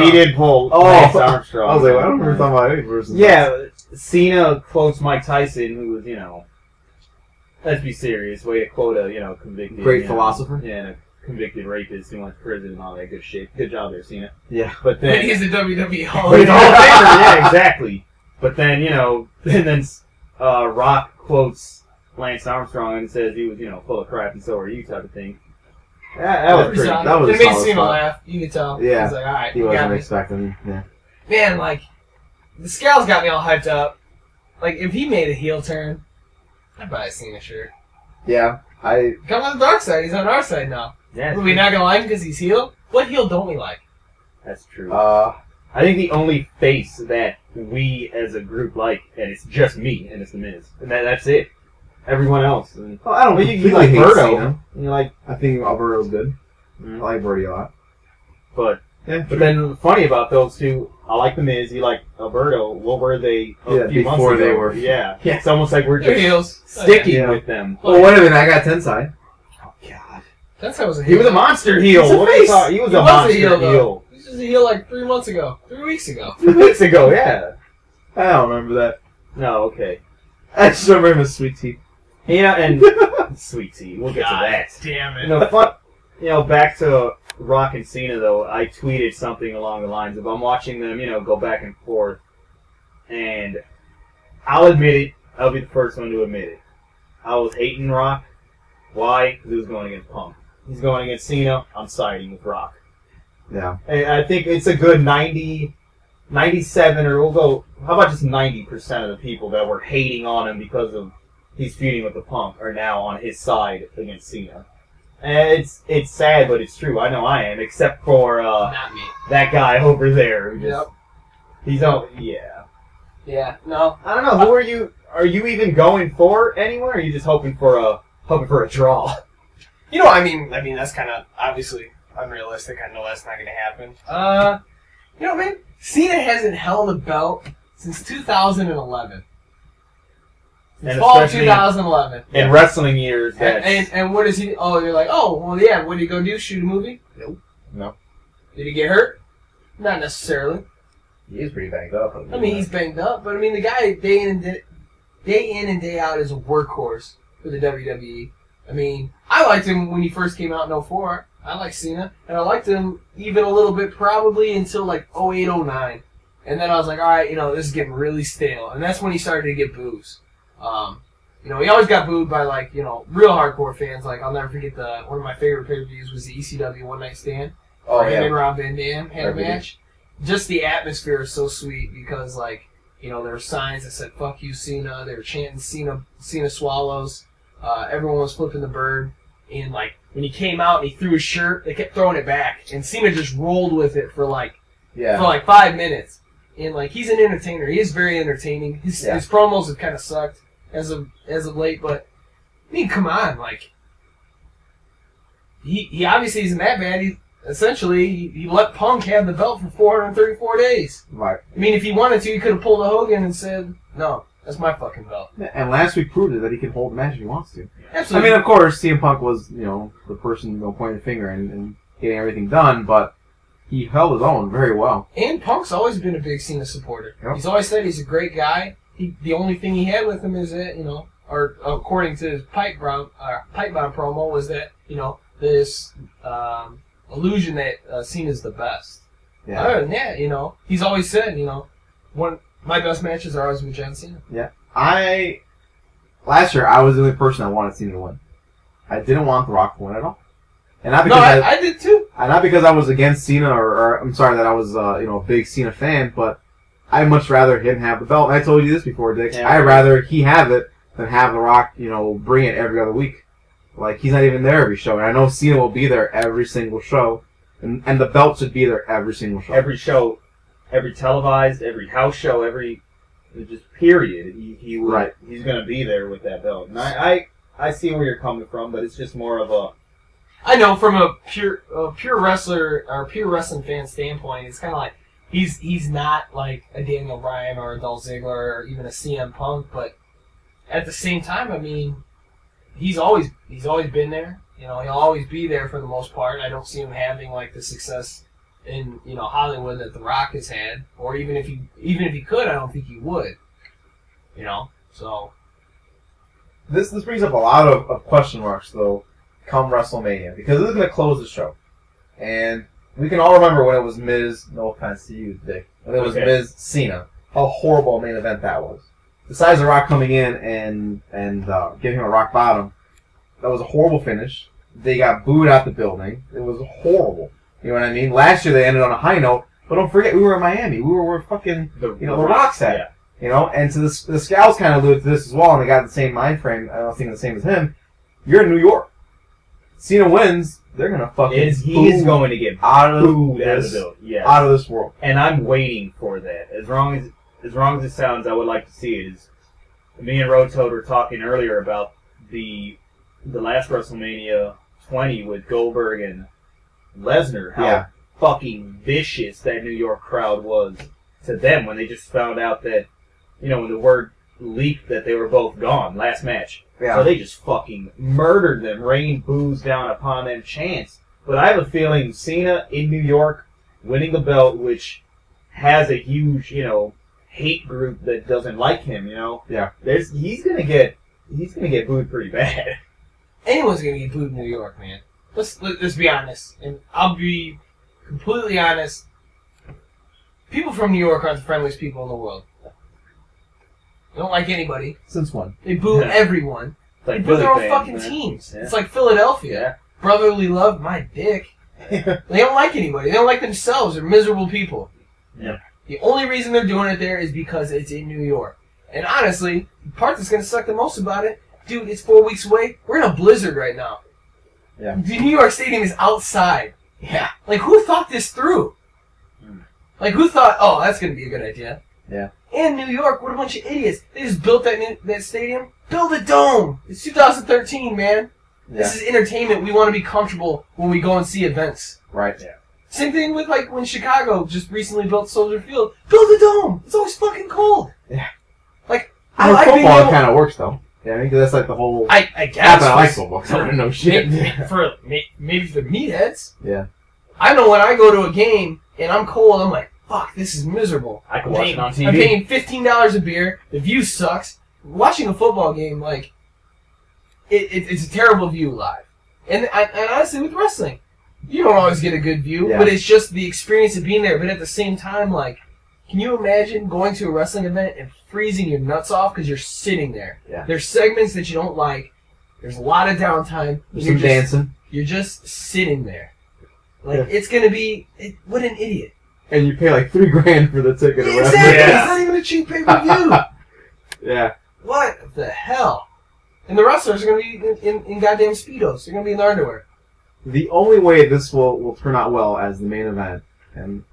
He did pull Lance Armstrong.
I was like, I don't remember talking about any person.
Yeah, Cena quotes Mike Tyson, who was, let's be serious, way to quote a, convicted...
Great philosopher.
Yeah, a convicted rapist who went to prison and all that good shit. Good job there, Cena.
Yeah.
But then...
he's a WWE Hall
But
of
he's a Hall of
Famer.
Famer, yeah, exactly. But then, and then Rock quotes Lance Armstrong and says he was, full of crap and so are you type of thing. That was pretty...
That was
it
a
made
solid
Cena
spot.
laugh. You could tell.
Yeah.
He's like, alright,
He
you got
wasn't
me.
expecting, yeah.
Man, the scales got me all hyped up. If he made a heel turn, I'd buy a Cena shirt.
Yeah,
Come on the dark side. He's on our side now.
Yeah,
Are we not gonna like him because he's heel? What heel don't we like?
that's true.
I
I think the only face that we as a group like, and it's just me, and it's The Miz. And that's it. Everyone else. And,
I don't
you
completely
like
hate
Birdo.
Cena.
And you're like,
I think Alberto's good.
mm.
I like Birdie a lot.
But
Yeah,
But then, funny about those two, I like The Miz, you like Alberto. What were they a few months
before
ago?
they were.
Yeah.
Yeah.
It's almost like we're
They're
just
heels.
sticking
Yeah.
with them.
Well, wait a minute, I got Tensai.
Oh, God.
That's how it was a
He
heel.
was a monster heel.
He's a
What are you
face.
talking? He was
He
a
was a
monster
heel, though.
heel.
He was just a heel 3 months ago. 3 weeks ago.
2 weeks ago, yeah.
I don't remember that.
No, okay.
I just remember him as Sweet Tea.
Yeah, and Sweet Tea. We'll get to that.
Damn it.
Back to Rock and Cena, though, I tweeted something along the lines of, I'm watching them, go back and forth, and I'll admit it, I'll be the first one to admit it. I was hating Rock. Why? Because he was going against Punk. He's going against Cena, I'm siding with Rock.
Yeah.
And I think it's a good 97, or we'll go, how about just 90% of the people that were hating on him because of he's feuding with the Punk are now on his side against Cena. And it's sad, but it's true. I know I am, except for
Not me.
that guy over there who just
Yep.
he's on. Yeah,
Yeah. No.
I don't know. Who are you? Are you even going for anywhere? Or are you just hoping for a draw?
I mean that's kind of obviously unrealistic. I know that's not going to happen. Man, Cena hasn't held a belt since 2011.
And
Fall of
especially
2011.
in wrestling years,
And what is he? Oh, you're like, oh, well, yeah. What did he go do? Shoot a movie?
Nope. No.
Did he get hurt? Not necessarily.
He is pretty banged up.
I mean, he's banged up, but the guy day in and day out is a workhorse for the WWE. I liked him when he first came out in 2004. I liked Cena, and I liked him even a little bit probably until 2008, 2009. And then I was like, all right, this is getting really stale. And that's when he started to get boos. He always got booed by real hardcore fans. I'll never forget one of my favorite pay-per-views was the ECW One Night Stand.
Oh,
Him
yeah.
and Rob Van Dam had a
Every
match. Just the atmosphere is so sweet because there were signs that said "Fuck you, Cena." They were chanting "Cena swallows." Everyone was flipping the bird, And like when he came out and he threw his shirt, they kept throwing it back, and Cena just rolled with it for like 5 minutes. And like he's an entertainer. He is very entertaining. His promos have kind of sucked as of late, but I mean, come on, like he obviously isn't that bad. He let Punk have the belt for 434 days.
Right.
I mean, if he wanted to, he could have pulled a Hogan and said, "No, that's my fucking belt."
And last week proved it that he can hold the match if he wants to.
Absolutely.
I mean, of course, CM Punk was the person pointing the finger and getting everything done, but he held his own very well.
And Punk's always been a big Cena supporter.
Yep.
He's always said he's a great guy. The only thing he had with him is that, or according to his pipe bomb promo, was that, this illusion that Cena's the best.
Yeah.
Other than that, he's always said, my best matches are always with John Cena.
Yeah. Last year, I was the only person that wanted Cena to win. I didn't want The Rock to win at all. And not because
I did too.
And not because I was against Cena, or I'm sorry that I was a big Cena fan, but I'd much rather him have the belt. And I told you this before, Dick.
Yeah,
I'd rather he have it than have The Rock, bring it every other week. Like, he's not even there every show. And I know Cena will be there every single show. And the belt should be there every single show.
Every show, every televised, every house show, just period. He's going to be there with that belt. And I see where you're coming from, but it's just more of a...
I know, from a pure wrestler or pure wrestling fan standpoint, it's kind of like he's not like a Daniel Bryan or a Dolph Ziggler or even a CM Punk, but at the same time, I mean, he's always been there. He'll always be there for the most part. I don't see him having like the success in Hollywood that The Rock has had, or even if he could, I don't think he would. So
this brings up a lot of question marks though. Come WrestleMania, because this is going to close the show. And we can all remember when it was Miz, no offense to you, Dick, when it was Miz Cena, how horrible a main event that was. Besides The Rock coming in and giving him a rock bottom, that was a horrible finish. They got booed out the building. It was horrible. You know what I mean? Last year they ended on a high note, but don't forget, we were in Miami. We were where fucking, the Rock's at. Yeah. And so the Scouts kind of alluded to this as well, and they got the same mind frame, I don't think the same as him. You're in New York. Cena wins, they're going to fucking
he's going to get
out of
the building. Yes.
Out of this world.
And I'm waiting for that. As wrong as it sounds, I would like to see it. Me and Road Toad were talking earlier about the last WrestleMania 20 with Goldberg and Lesnar. How fucking vicious that New York crowd was to them when they just found out that, when the word leaked that they were both gone last match.
Yeah.
So they just fucking murdered them, rained booze down upon them, chants. But I have a feeling Cena in New York winning the belt, which has a huge, hate group that doesn't like him,
Yeah.
He's gonna get booed pretty bad.
Anyone's gonna get booed in New York, man. Let's be honest, and I'll be completely honest. People from New York aren't the friendliest people in the world. They don't like anybody.
Since when?
They boo everyone.
Like
they boo their own
fans,
fucking
man.
teams.
Yeah.
It's like Philadelphia.
Yeah.
Brotherly love, my dick. They don't like anybody. They don't like themselves. They're miserable people.
Yeah.
The only reason they're doing it there is because it's in New York. And honestly, the part that's going to suck the most about it, dude, it's 4 weeks away. We're in a blizzard right now.
Yeah.
The New York Stadium is outside.
Yeah.
Like, who thought this through? Like, who thought, oh, that's going to be a good idea?
Yeah.
And New York, what a bunch of idiots. They just built that stadium. Build a dome. It's 2013, man. Yeah. This is entertainment. We want to be comfortable when we go and see events.
Right. Yeah.
Same thing with, like, when Chicago just recently built Soldier Field. Build a dome. It's always fucking cold.
Yeah.
Like,
I like football kind of works, though. Yeah, I think that's like the whole...
I guess.
I like football. I don't know shit.
Maybe for meatheads.
Yeah.
I know when I go to a game and I'm cold, I'm like, fuck, this is miserable.
I can watch it on TV.
I'm paying $15 a beer. The view sucks. Watching a football game, like, it's a terrible view live. And honestly, with wrestling, you don't always get a good view, but it's just the experience of being there. But at the same time, like, can you imagine going to a wrestling event and freezing your nuts off because you're sitting there?
Yeah.
There's segments that you don't like. There's a lot of downtime.
There's some dancing.
You're just sitting there. Like, it's going to be... what an idiot.
And you pay like $3,000 for the ticket.
Exactly. It's not even a cheap pay-per-view.
Yeah.
What the hell? And the wrestlers are going to be in goddamn Speedos. They're going to be in their underwear.
The only way this will turn out well as the main event, and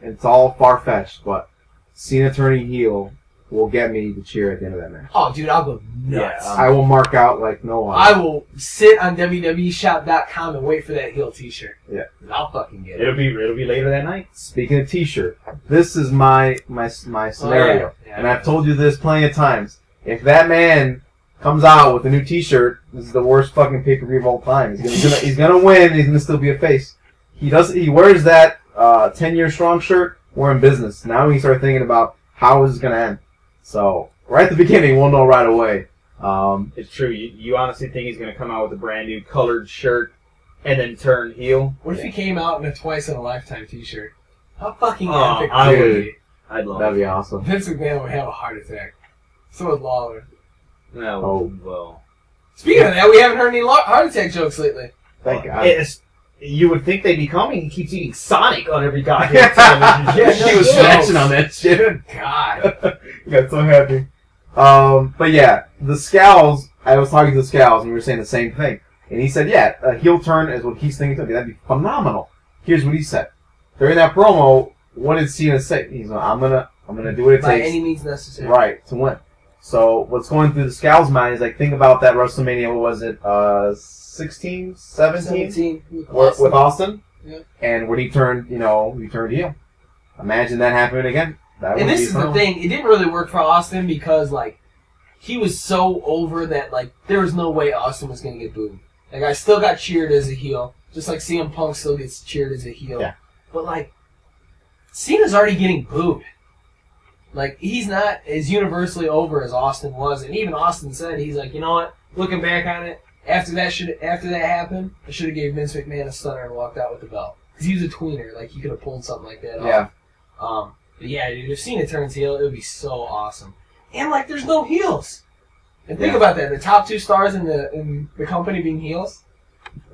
it's all far-fetched, but Cena turning heel will get me to cheer at the end of that match.
Oh, dude, I'll go nuts.
I will mark out like no other.
I will sit on WWEshop.com and wait for that heel T-shirt.
Yeah.
I'll fucking get it.
It'll be later that night.
Speaking of T-shirt, this is my scenario,
Yeah,
and I've told you this plenty of times. If that man comes out with a new T-shirt, this is the worst fucking pay-per-view of all time. He's gonna win. He's gonna still be a face. He wears that 10-year strong shirt. We're in business now. We can start thinking about how is this gonna end. So right at the beginning, we'll know right away.
It's true. You honestly think he's gonna come out with a brand new colored shirt and then turn heel?
What if he came out in a twice-in-a-lifetime T-shirt? How fucking
Oh,
epic
I
would
would.
it be?
I'd love
That'd
it.
be awesome.
Vince McMahon would have a heart attack. So would Lawler.
No,
Oh.
well.
Speaking of that, we haven't heard any heart attack jokes lately.
Thank God.
You would think they'd be coming. He keeps eating Sonic on every goddamn television.
Yeah,
She was
no.
snatching on that shit.
Good God.
Got so happy. But yeah, the Scowls, I was talking to the Scowls and we were saying the same thing. And he said, yeah, a heel turn is what he's thinking. That'd be phenomenal. Here's what he said. During that promo, what did Cena say? He's like, I'm gonna do what it
By
takes.
any means necessary.
Right, to win. So what's going through the Scowls' mind is like, think about that WrestleMania, what was it, 16, 17? With Austin?
Yeah.
And when he turned, he turned heel. Imagine that happening again. That
And
would
this
be
is the
phenomenal.
thing. It didn't really work for Austin because, like, he was so over that, like, there was no way Austin was going to get booed. Like, I still got cheered as a heel, just like CM Punk still gets cheered as a heel.
Yeah.
But, like, Cena's already getting booed. Like, he's not as universally over as Austin was. And even Austin said, he's like, you know what? Looking back on it, after that happened, I should have gave Vince McMahon a stunner and walked out with the belt. Because he was a tweener. Like, he could have pulled something like that
Yeah.
off. But yeah, dude, if Cena turns heel, it would be so awesome. And, like, there's no heels. And think about that. The top two stars in the company being heels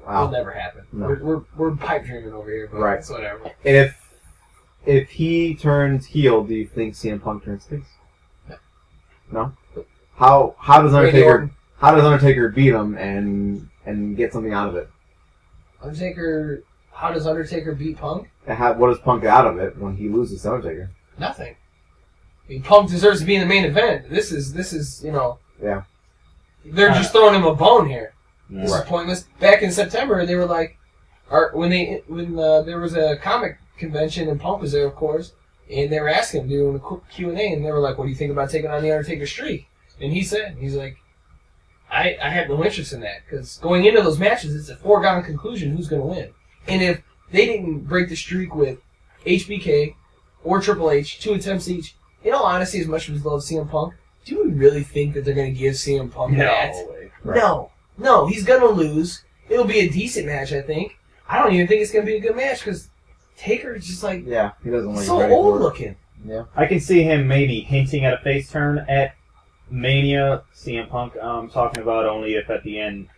Wow.
will never happen.
No.
We're pipe dreaming over here, but
Right.
it's whatever.
And if he turns heel, do you think CM Punk turns face? No. How does
Randy Orton.
Undertaker beat him and get something out of it?
How does Undertaker beat Punk?
And what does Punk get out of it when he loses to Undertaker?
Nothing. I mean, Punk deserves to be in the main event. This is
Yeah.
They're just throwing him a bone here.
Yeah.
This is pointless. Back in September, they were like, when there was a comic convention and Punk was there, of course, and they were asking him, doing a quick Q&A, and they were like, "What do you think about taking on the Undertaker streak?" And he's like, I have no interest in that, because going into those matches, it's a foregone conclusion who's going to win. And if they didn't break the streak with HBK or Triple H, 2 attempts each, in all honesty, as much as we love CM Punk, do we really think that they're going to give CM Punk that?
Right.
No, he's going to lose. It'll be a decent match, I think. I don't even think it's going to be a good match, because Taker is just like,
Yeah, he doesn't look
so
ready
old
for it.
looking.
Yeah.
I can see him maybe hinting at a face turn at Mania. CM Punk talking about only if at the end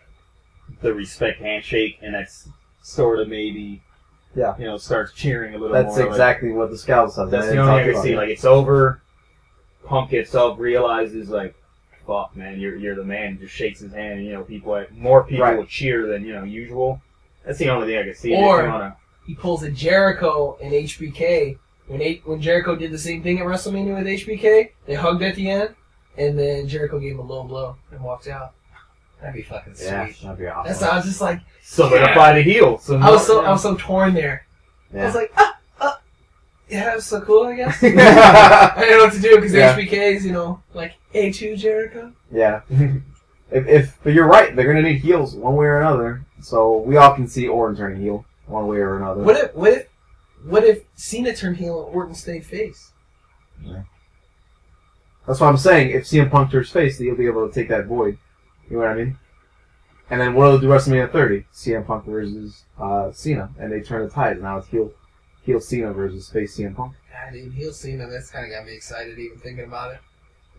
the respect handshake, and that's sort of maybe starts cheering a little
That's
more.
exactly what the Scouts says.
That's the only thing I can see. Like, it's over. Punk gets up, realizes like, fuck, man, you're the man. Just shakes his hand, and more people
Right.
will cheer than usual. That's the only thing I can see.
Or he pulls a Jericho and HBK. When Jericho did the same thing at WrestleMania with HBK, they hugged at the end, and then Jericho gave him a low blow and walked out. That'd be fucking sweet.
Yeah, that'd be awesome.
That sounds just like
solidify the heel. So
I was so torn there.
Yeah.
I was like, yeah, that was so cool, I guess. I didn't know what to do because
Yeah.
HBK's, like A2 Jericho.
Yeah. But you're right, they're gonna need heels one way or another. So we all can see Orton turning heel one way or another.
What if Cena turned heel and Orton stayed face?
Yeah. That's what I'm saying. If CM Punk turns face, he'll be able to take that void. You know what I mean? And then what'll do WrestleMania 30? CM Punk versus Cena, and they turn the tide. Now it's heel Cena versus face CM Punk.
God, dude, heel Cena, that's kind of got me excited even thinking about it.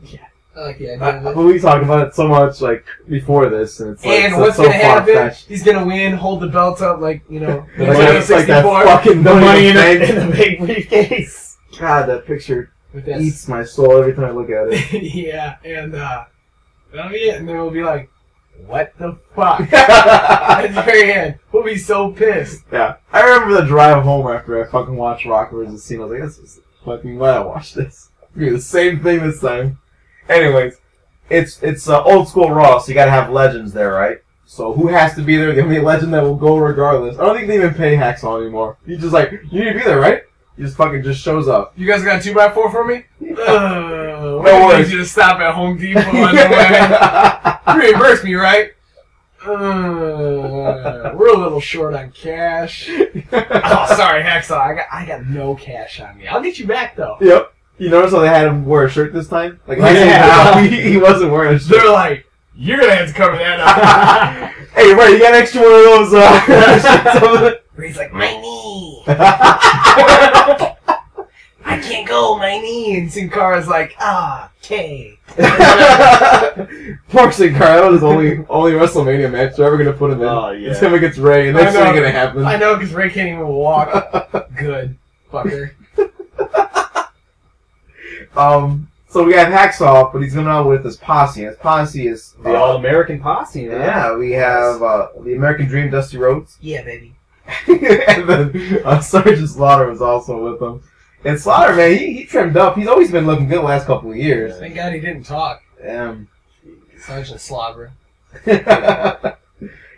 Yeah.
I like the idea of it.
But we talked about it so much before this, and it's like
And
so,
what's
so
going to happen?
far-fetched.
He's going to win, hold the belt up like
It's like that
64.
fucking
the money in
bank.
the big briefcase.
God, that picture
With that
eats my soul every time I look at it.
yeah, and that'll be it. And then we'll be like, what the fuck? At the very end, we'll be so pissed.
Yeah. I remember the drive home after I fucking watched Rock vs. Cena. I was like, this is fucking glad I watched this. It'll be the same thing this time. Anyways, it's old school Raw, so you gotta have legends there, right? So who has to be there? The only legend that will go regardless. I don't think they even pay Hacksaw anymore. He's just like, you need to be there, right? He just fucking just shows up.
You guys got a 2x4 for me?
No
I
worries.
need you to stop at Home Depot on the way. You reimburse me, right? We're a little short on cash. Oh, sorry, Hacksaw. I got no cash on me. I'll get you back, though.
Yep. You notice how they had him wear a shirt this time? Like,
Yeah.
he wasn't wearing a shirt.
They're like, you're going to have to cover that up.
Hey, right, you got an extra one of those, shirts?
He's like, my knee. I can't go, my knee. And Sin Cara's like, okay.
Poor Sin Cara, that was his only WrestleMania match they're ever going to put him in.
Oh, yeah.
It's him against Ray, and that's not going to happen.
I know, because Ray can't even walk. Good. Fucker.
So we have Hacksaw, but he's going out with his posse. His posse is...
The All-American Posse, man.
Yeah, we have the American Dream, Dusty Rhodes.
Yeah, baby.
And then Sergeant Slaughter was also with him. And Slaughter, man, he trimmed up. He's always been looking good the last couple of years.
Thank God he didn't talk. Sergeant Slaughter.
And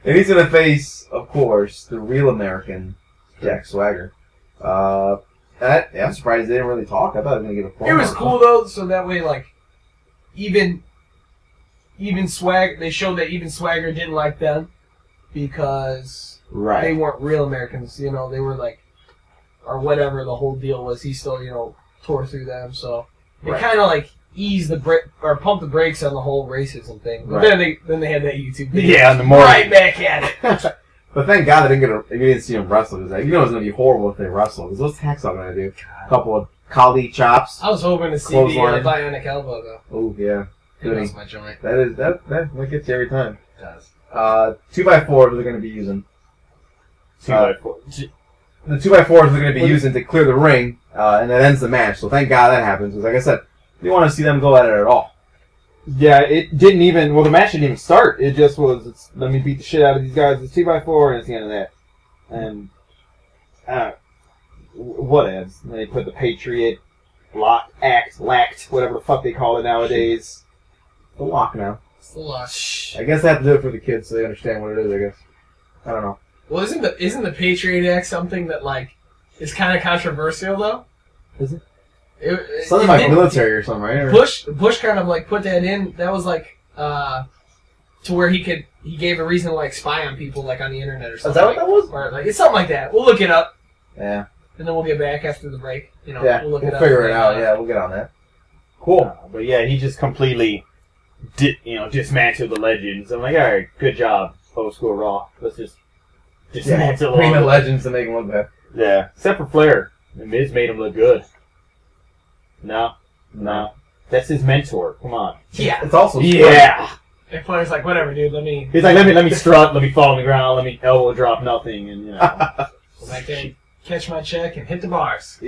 he's going to face, of course, the real American Jack Swagger. I'm surprised they didn't really talk. I thought they were going to get a promo.
It was cool, though, so that way, like, even Swag, they showed that even Swagger didn't like them because they weren't real Americans. You know, they were like, or whatever the whole deal was. He still, you know, tore through them. So it kind of like eased or pumped the brakes on the whole racism thing. But then they had that YouTube video.
Yeah, in the morning.
Right back at it.
But thank God they didn't see him wrestle. Because you know it's going to be horrible if they wrestle. Because what's Hacksaw going to do? A couple of Kali chops.
I was hoping to see the bionic elbow, though.
Oh, yeah.
That's my joint.
That gets you every time.
It does.
2x4s they're going to be using.
2x4.
The 2x4s they're going to be using to clear the ring, and that ends the match. So thank God that happens. Because like I said, you don't want to see them go at it at all.
Yeah, it didn't even... Well, the match didn't even start. It just was, let me beat the shit out of these guys. It's 2x4, and it's the end of that. And, whatevs. And they put the Patriot, lacked, whatever the fuck they call it nowadays.
The lock now.
It's the lock.
I guess they have to do it for the kids so they understand what it is, I guess. I don't know.
Well, isn't the Patriot Act something that, like, is kind of controversial, though?
Is it? Something like military or something, right? Or...
Bush kind of like put that in. That was like to where he gave a reason to like spy on people like on the internet or something.
Is that what that was?
Or like it's something like that. We'll look it up.
Yeah.
And then we'll get back after the break. You know,
yeah,
we'll look it up.
Figure it out. Yeah, we'll get on that. Cool.
But yeah, he just completely dismantled the legends. I'm like, all right, good job, old school Raw. Let's just dismantle
bring the
all
legends to make them look bad.
Yeah, except for Flair. And Miz made him look good. No. That's his mentor. Come on.
Yeah.
It's also
yeah.
And Flair's like, whatever, dude.
He's like, let me strut, let me fall on the ground, let me elbow drop nothing, and you know.
Go back there, catch my check, and hit the bars.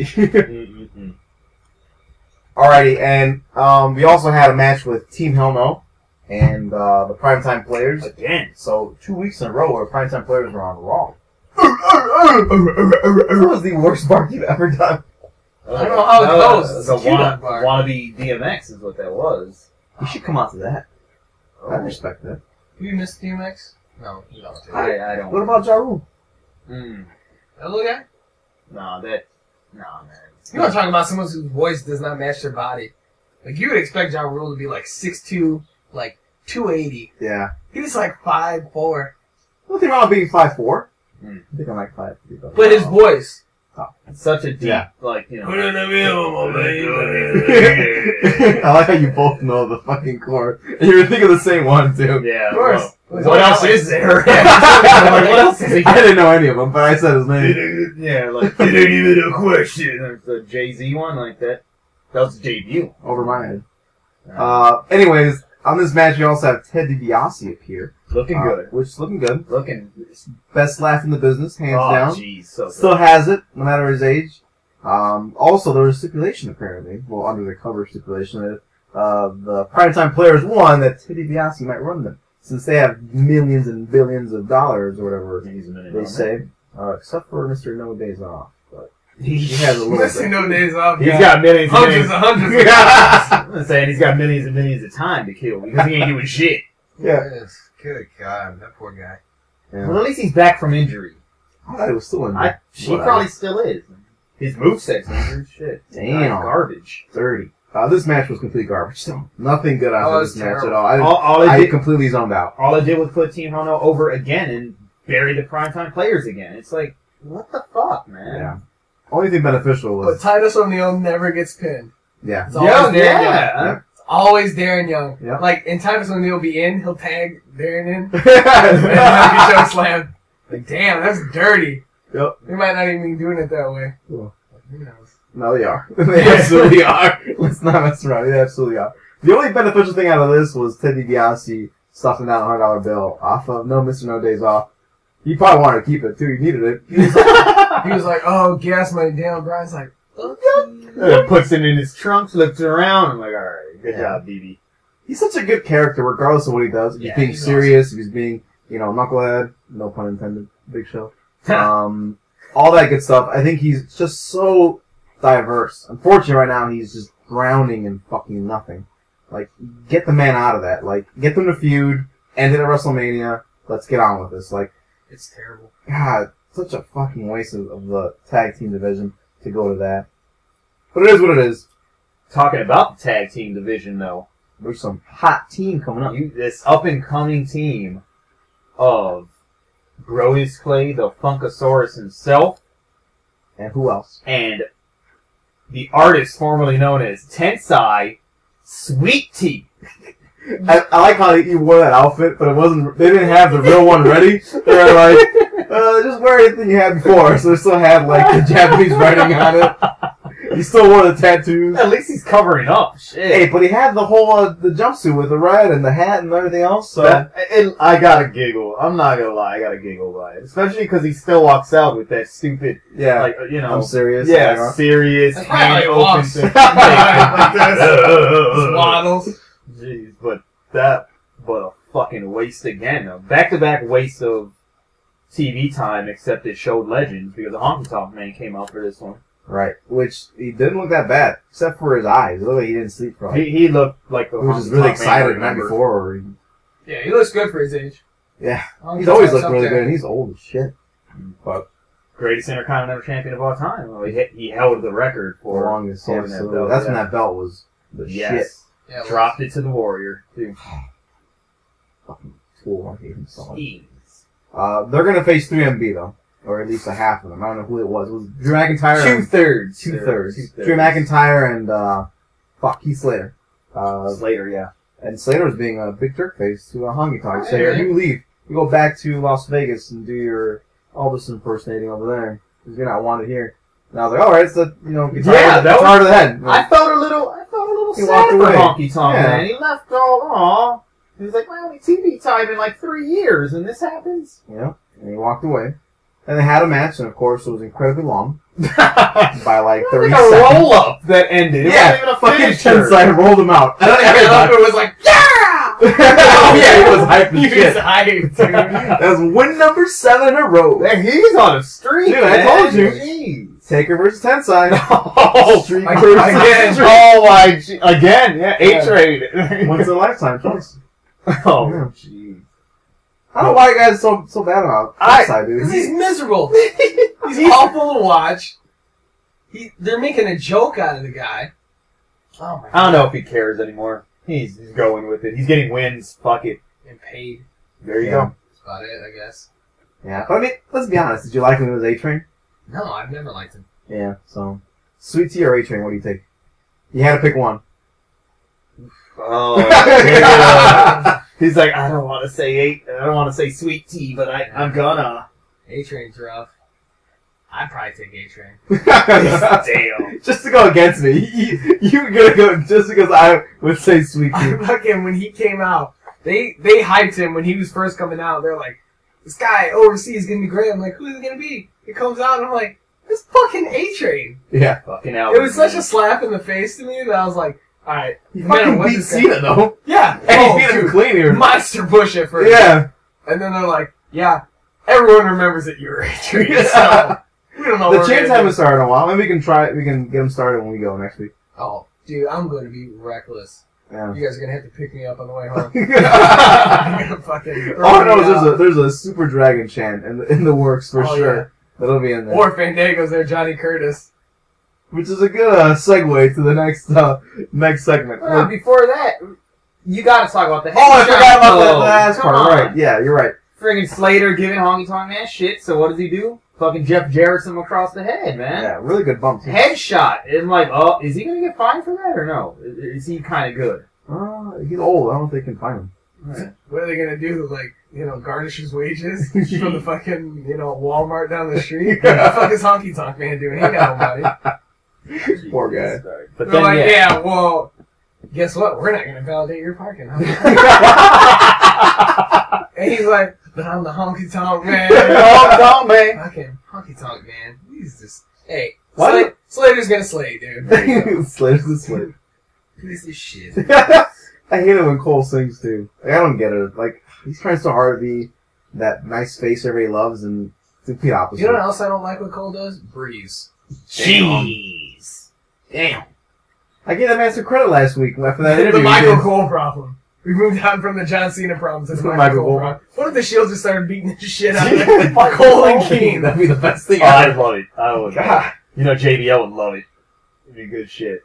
Alrighty, and we also had a match with Team Hell No and the Primetime Players.
Again.
So 2 weeks in a row where Primetime Players were on Raw. That was the worst bark you've ever done.
I don't know how it goes.
The wannabe DMX is what that was.
You should come out to that. I respect that.
You missed DMX? No, you don't.
I don't.
What about Ja Rule?
That little guy?
No, man.
You want to talk about someone whose voice does not match their body? Like, you would expect Ja Rule to be like 6'2", like 280.
Yeah.
He was like 5'4".
Nothing wrong with being 5'4". I think I'm like 5'3".
But his voice.
It's such a deep, like, you know.
Put in the wheel, baby.
I like how you both know the fucking chord. And you were thinking the same one, too.
Yeah,
of course.
What else is there?
What else is he? I didn't know any of them, but I said his name.
Yeah, like, it ain't even a question. There's the Jay-Z one, like that. That was the debut.
Over my head. Anyways, on this match, we also have Ted DiBiase appear.
Looking good.
Which is looking good.
Looking.
Best laugh in the business, hands down.
Jeez, so
Still has it, no matter his age. Also, there was a stipulation, apparently. Well, under the cover stipulation, that the Primetime Players won, that Ted DiBiase might run them since they have millions and billions of dollars or whatever
He's a minute
they
on
say, except for Mr. No Days Off. But he has a little
Listen,
bit.
no days off.
He's got millions and
hundreds
millions.
and hundreds.
I'm saying he's got millions and millions of time to kill because he ain't doing shit.
Yeah.
Yes. Good God, that poor guy.
Yeah.
Well, at least he's back from injury.
I thought it was still in
He
Whatever.
probably still is. His moveset's injured. Shit.
Damn.
Garbage.
30. This match was complete garbage. So nothing good out
Oh,
of
it
this
was
match at
terrible.
all.
All
I
it did,
completely zoned out.
all it did was put Team Hono over again and bury the primetime players again. It's like, what the fuck, man?
Yeah. Only thing beneficial
But
was
Titus O'Neil never gets pinned.
yeah.
It's always Darren Young.
Yeah.
It's always Darren Young.
Yep.
Like, and Titus O'Neil will be in, he'll tag Darren in, and he'll be choke slam. Like, damn, that's dirty.
Yep.
They might not even be doing it that way.
Cool.
Who knows?
No, they are. They absolutely are. Let's not mess around. They absolutely are. The only beneficial thing out of this was Ted DiBiase stuffing down a $100 bill off of No Mr. No Days Off. He probably wanted to keep it too. He needed it.
He was like, oh, gas money down. Brian's like,
Puts it in his trunks, looks around. I'm like, alright, good job, BB.
He's such a good character, regardless of what he does. If he's
Yeah,
being
he's
serious, if he's being, knucklehead, no pun intended, Big Show. All that good stuff. I think he's just so diverse. Unfortunately, right now, he's just drowning in fucking nothing. Like, get the man out of that. Like, get them to feud, end it at WrestleMania, let's get on with this. Like,
it's terrible.
God, such a fucking waste of the tag team division to go to that. But it is what it is.
Talking about the tag team division, though.
There's some hot team coming up.
This up-and-coming team of Brodus Clay, the Funkasaurus himself,
And who else?
and the artist formerly known as Tensai, Sweet Tea.
I like how he wore that outfit, but it wasn't. They didn't have the real one ready. They were like, just wear anything you had before. So they still had like the Japanese writing on it. He still wore the tattoos.
At least he's covering up. Shit.
Hey, but he had the whole the jumpsuit with the red and the hat and everything else. So
I gotta giggle. I'm not gonna lie. I gotta giggle by it. Especially because he still walks out with that stupid,
yeah,
like,
I'm serious.
Yeah, serious,
That's probably
hand
how he walks.
open.
Like this. Waddles.
Jeez, but a fucking waste again. A back-to-back waste of TV time, except it showed Legends because the Honky Tonk Man came out for this one.
Right, which he didn't look that bad, except for his eyes. It looked like he didn't sleep for like.
He looked like the
He was
Honky
just really
Tonk Man I
excited the night
remember.
before. Or
Yeah, he looks good for his age.
yeah,
Honky
he's always
Tonk's
looked
up
really
there.
good. And he's old as shit. But
Greatest Intercontinental Champion of all time. Well, he held the record
the
for
longest,
holding
yeah,
that
so
belt.
that's
yeah.
when that belt was the
Yes.
Yeah, well,
Dropped it to the Warrior, too.
fucking tool. I hate him so much.
Jeez.
They're gonna face 3MB though, or at least a half of them. I don't know who it was. It was Drew McIntyre.
Two-thirds.
Two-thirds. Drew McIntyre and Keith Slater.
Slater, yeah.
And Slater was being a big jerk face to a Honky Tonk.
Oh,
Say,
yeah.
you leave. You go back to Las Vegas and do your Elvis impersonating over there because you're not wanted here. And I was like, all right, it's the guitar,
Yeah, that
guitar to the head.
I felt a little
He
sad
walked
for
away.
Honky Tonk
Yeah.
Man. He left all, he was like, my only TV time in like 3 years, and this happens?
And he walked away. And they had a match, and of course it was incredibly long
Like
by like 30
a
seconds.
roll-up that ended. It wasn't even a
fucking
finisher.
Tensai rolled him out.
It was like, yeah!
Oh yeah, he was hyped as
He was
shit.
hyped, dude.
That's win number 7 in a row.
Man, he's on a streak,
Dude, I
man.
told you.
Jeez.
Taker versus Tensai.
Oh,
Streak
I-
versus
again.
streak.
oh my, again, yeah, A-Trade.
Once in a lifetime choice.
Oh,
Yeah.
jeez.
I don't know why you guys are so bad about Tensai, dude.
Because he's miserable. He's awful to watch. They're making a joke out of the guy. Oh my god.
I don't know if he cares anymore. He's going with it. He's getting wins. Fuck it.
And paid.
There you
Yeah.
go.
That's about it, I guess.
Yeah, but I mean, let's be honest. Did you like him when he was A-Train?
No, I've never liked him.
Yeah, so. Sweet Tea or A-Train, what do you take? You had to pick one.
Oh, yeah. He's like, I don't want to say Sweet Tea, but I'm gonna.
A-Train's rough. I'd probably take A-Train.
Damn.
Just to go against me. You were gonna go just because I would say Sweet Tea.
Fucking when he came out, they hyped him when he was first coming out. They're like, this guy overseas is gonna be great. I'm like, who's it gonna be? He comes out and I'm like, this fucking A-Train.
Yeah.
Fucking out.
It was such a slap in the face to me that I was like, Alright.
He fucking beat Cena, though.
Yeah.
And he beat him clean here.
Monster push at first.
Yeah.
And then they're like, yeah, everyone remembers that you were Adrian, so we don't know
The
what we're
chants
gonna
haven't started in a while. Maybe we can get them started when we go next week.
Oh, dude, I'm going to be reckless.
Yeah.
You guys are going to have to pick me up on the way home. I'm gonna fucking
Oh no, there's a Super Dragon chant in the works for sure.
Yeah.
That'll be in there.
Or Fandango's there, Johnny Curtis.
Which is a good segue to the next segment.
Well, before that, you gotta talk about the head
I
shot,
forgot about that
though.
last
Come
part.
on.
Right? Yeah, you're right.
Friggin' Slater giving Honky Tonk Man shit, so what does he do? Fucking Jeff Jarrett's him across the head, man.
Yeah, really good bump. Too.
Headshot. And I'm like, oh, is he gonna get fined for that or no? Is he kinda good?
He's old. I don't think they can find him.
Right.
What are they going to do? Like, garnish his wages from the fucking, Walmart down the street? What the fuck is Honky Tonk Man doing? He got no money.
Poor guy.
But
They're
then,
like,
yeah.
well, guess what? We're not going to validate your parking. And he's like, but I'm the Honky Tonk Man.
Honky Tonk Man.
Fucking Honky Tonk Man. He's just, hey,
What?
Slater's going to slay, dude. There you go.
Slater's the slave.
Piece of shit.
I hate it when Cole sings too. Like, I don't get it. Like, he's trying so hard to be that nice face everybody loves, and it's the complete opposite.
You know what else I don't like what Cole does? Breeze.
Jeez. Damn.
I gave that man some credit last week after that
The
interview.
Michael
he did.
Cole problem. We moved on from the John Cena problem to the
Michael
Michael
Cole
Cole problem. What if the Shield just started beating the shit out of
Michael
Cole and Kane?
That'd be the best thing
I'd
ever.
love it. I would.
God.
JBL would love it. It'd be good shit.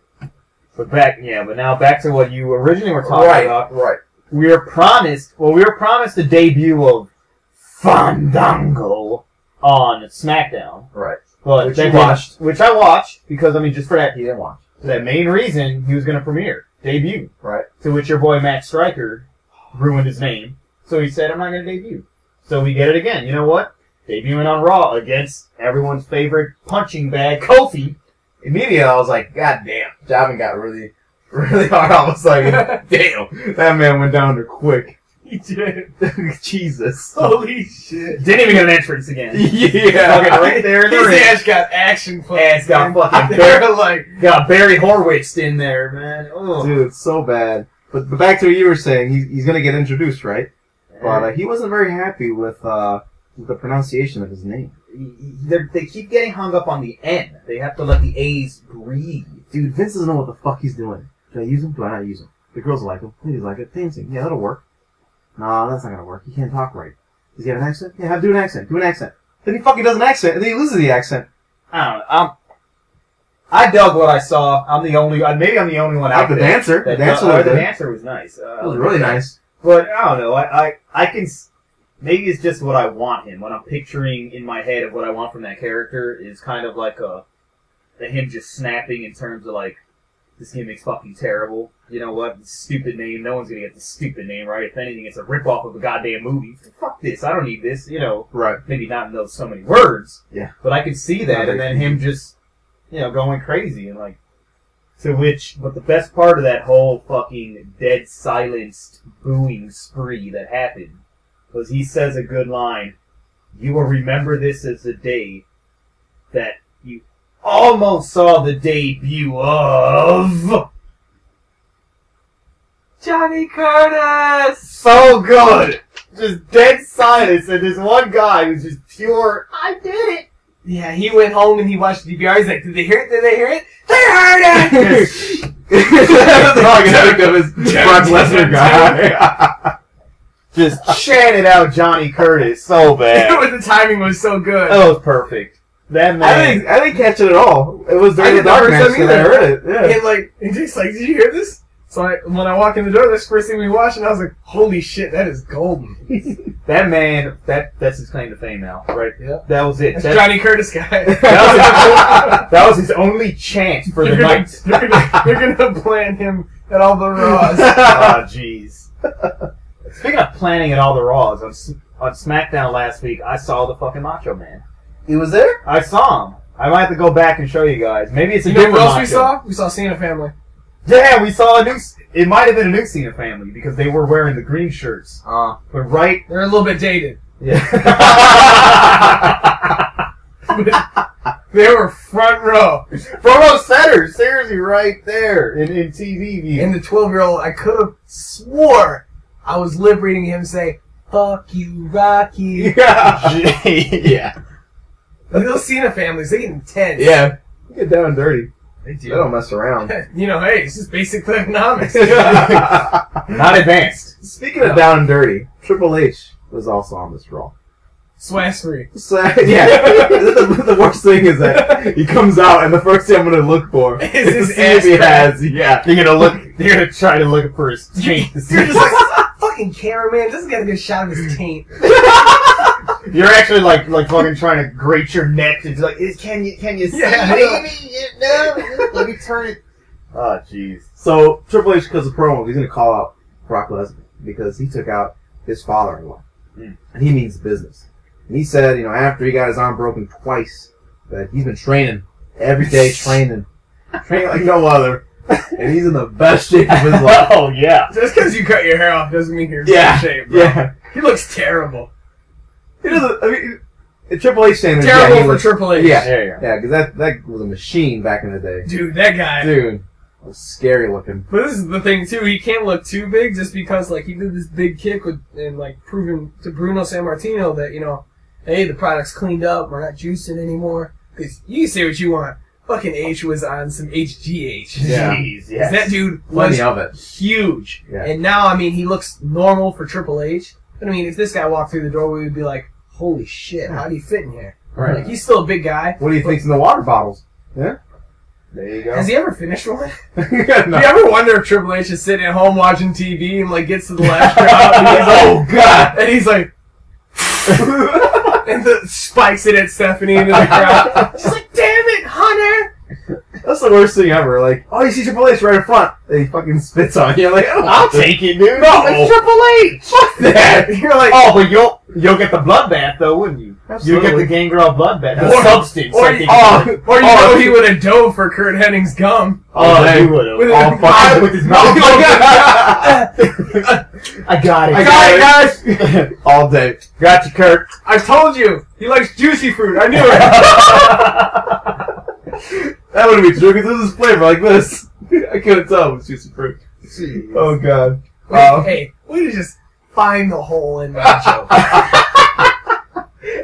But now back to what you originally were talking about.
Right.
We were promised the debut of Fandango on SmackDown.
Right.
But
Which
that
you
didn't-
watched.
Which I watched, because, just for that,
He didn't watch.
for that main reason, he was going to debut.
Right.
To which your boy Matt Stryker ruined his name. So he said, I'm not going to debut. So we get it again. You know what? Debuting on Raw against everyone's favorite punching bag, Kofi.
Immediately, I was like, God damn. Javin got really, really hard. I was like, damn. That man went down there quick.
He did.
Jesus.
Holy shit.
Didn't even get an entrance again.
Yeah.
Fucking right there in the
His
ring.
ass got action
Ass got fucking
They're like,
Got Barry Horwitz in there, man. Ugh.
Dude, it's so bad. But back to what you were saying, he's going to get introduced, right? But he wasn't very happy with the pronunciation of his name.
They keep getting hung up on the N. They have to let the A's breathe.
Dude, Vince doesn't know what the fuck he's doing. Should I use him? Do I not use him? The girls like him. Ladies like it. Dancing. Yeah, that'll work. No, that's not gonna work. He can't talk right. Does he have an accent? Yeah, do an accent. Do an accent. Then he fucking does an accent, and then he loses the accent.
I don't know. I dug what I saw. Maybe I'm the only one
Like
out
the
there.
dancer. The dancer
The
was good.
dancer was nice.
It was really nice.
But I don't know. I can. Maybe it's just what I want him. What I'm picturing in my head of what I want from that character is kind of like him just snapping in terms of like, this gimmick's fucking terrible. You know what? Stupid name. No one's gonna get the stupid name, right? If anything, it's a ripoff of a goddamn movie. Fuck this. I don't need this.
Right.
Maybe not in those so many words.
Yeah.
But I could see that, and then him just, going crazy and like. But the best part of that whole fucking dead silenced booing spree that happened was he says a good line. You will remember this as the day that you almost saw the debut of
Johnny Curtis!
so good. Just dead silence, and this one guy who's just pure. I did it.
Yeah, he went home and he watched the DVR. He's like, did they hear it? Did they hear it? They heard it!
That's all I can think of is Brock Lesnar guy.
Just chanted out Johnny Curtis so bad.
The timing was so good.
That was perfect. That man.
I didn't catch it at all. It was during the
didn't
dark
the first
match
time
that I
either.
heard it. Yeah.
And Jake's like, did you hear this? So when I walk in the door, that's the first thing we watched, and I was like, holy shit, that is golden.
That man, that's his claim to fame now, right?
Yeah.
That was it.
That's Johnny Curtis guy.
That was his only chance for the night.
They're gonna plan him at all the Raws.
Oh, jeez. Speaking of planning at all the Raws, on SmackDown last week, I saw the fucking Macho Man.
He was there?
I saw him. I might have to go back and show you guys. Maybe it's a
You know
different
what else
Macho.
we saw? We saw Cena family.
Yeah, we saw a new. It might have been a new Cena family because they were wearing the green shirts. But right.
They're a little bit dated.
Yeah.
They were front row.
Front row center, seriously, right there in TV view.
And the 12-year-old, I could have swore I was lip reading him say, "Fuck you, Rocky."
Yeah.
Those Cena families, they get intense.
Yeah. Get down and dirty.
They do.
They don't mess around.
You know, hey, it's just basic economics.
Not advanced.
Speaking of down and dirty, Triple H was also on this Raw.
Swass free.
So, yeah. The worst thing is that he comes out, and the first thing I'm going to look for
Is
is to
his
see if he
ass
has. Yeah.
You're gonna try to look for his taint.
You're just like, fucking cameraman, doesn't get a good shot of his taint.
You're actually like fucking trying to grate your neck. It's like, can you see, baby? No, let me turn it. Oh, jeez.
So, Triple H, because of promo, he's going to call out Brock Lesnar because he took out his father-in-law.
Mm.
And he means business. And he said, you know, after he got his arm broken twice, that he's been training, every day training like no other. And he's in the best shape of his life.
Oh, yeah.
Just because you cut your hair off doesn't mean you're in
Yeah.
good shape, bro.
Yeah.
He looks terrible.
He doesn't, I mean, Triple H saying
Terrible
he
for
looks-
Triple H.
Yeah.
There you go.
Yeah, because that was a machine back in the day.
Dude, that guy.
Dude, it was scary looking.
But this is the thing too. He can't look too big just because like he did this big kick with and like proving to Bruno Sammartino that hey, the product's cleaned up. We're not juicing anymore. Because you can say what you want. Fucking H was on some HGH.
Yeah.
Jeez, yes.
That dude was
Plenty of it.
huge.
Yeah.
And now, I mean, he looks normal for Triple H. But I mean, if this guy walked through the door, we would be like, holy shit, how do you fit in here?
Right.
Like, he's still a big guy.
What do you think's in the water bottles? Yeah?
There you go.
Has he ever finished one?
No.
Do you ever wonder if Triple H is sitting at home watching TV and like gets to the last drop and he's like,
Oh, God!
and he's like, and the spikes it at Stephanie into the crowd. She's like, damn it, Hunter!
That's the worst thing ever. Like, oh, you see Triple H right in front. And he fucking spits on you. Like,
I'll take it, dude.
No.
It's Triple H.
Fuck that. You're like,
Oh, but you'll get the bloodbath though, wouldn't you?
Absolutely.
You'll get the Gangrel bloodbath. The
Or-
substance.
Or,
I think.
or you know he would have dove for Kurt Henning's gum.
Oh,
hey,
he would have.
with
all
his
fucking
mouth.
with his
Oh
mouth.
my
I got it.
I got it, guys. All day.
Got you, Kurt.
I told you! He likes juicy fruit. I knew it.
That wouldn't be true because this is flavor like this. I couldn't tell it was juicy fruit. Oh, God.
Hey, way to just find the hole in my joke.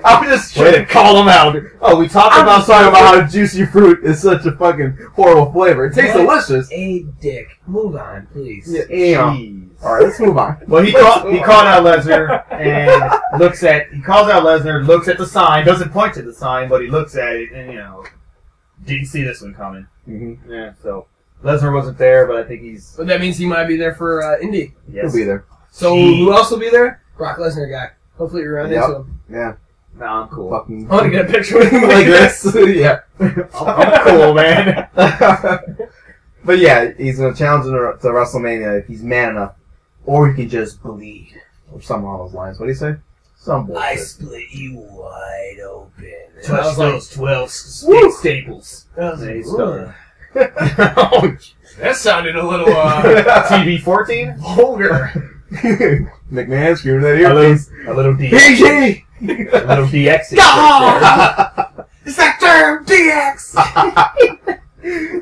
I'm just
Way to call him out. Oh, we talked
I'm
about
just talking about how juicy fruit is such a fucking horrible flavor. It tastes
What?
delicious.
A dick. Move on, please.
Yeah.
Jeez.
All right, let's move on.
Well, he called out Lesnar and he calls out Lesnar, looks at the sign, doesn't point to the sign, but he looks at it and didn't see this one coming.
Mm-hmm.
Yeah, so Lesnar wasn't there, but I think he's
But that means he might be there for Indy.
He'll be there.
So
Jeez.
who else will be there? Brock Lesnar guy. Hopefully you run
Yep.
into him.
Yeah.
no, I'm cool.
Fucking
I want to get a picture with him
like this. Yeah.
I'm cool, man.
But yeah, he's gonna challenge him to WrestleMania if he's man enough, or he can just bleed, or something along those lines. What do you say? Some bullshit.
I split you wide open. And I
Touch
was like,
those 12
Woo!
staples.
I was like,
He's
"Ooh."
done.
That sounded a little
TV 14?
vulgar.
McMahon screaming that
A little,
earpiece.
a little DX.
PG!
A little DX.
It's that term, DX!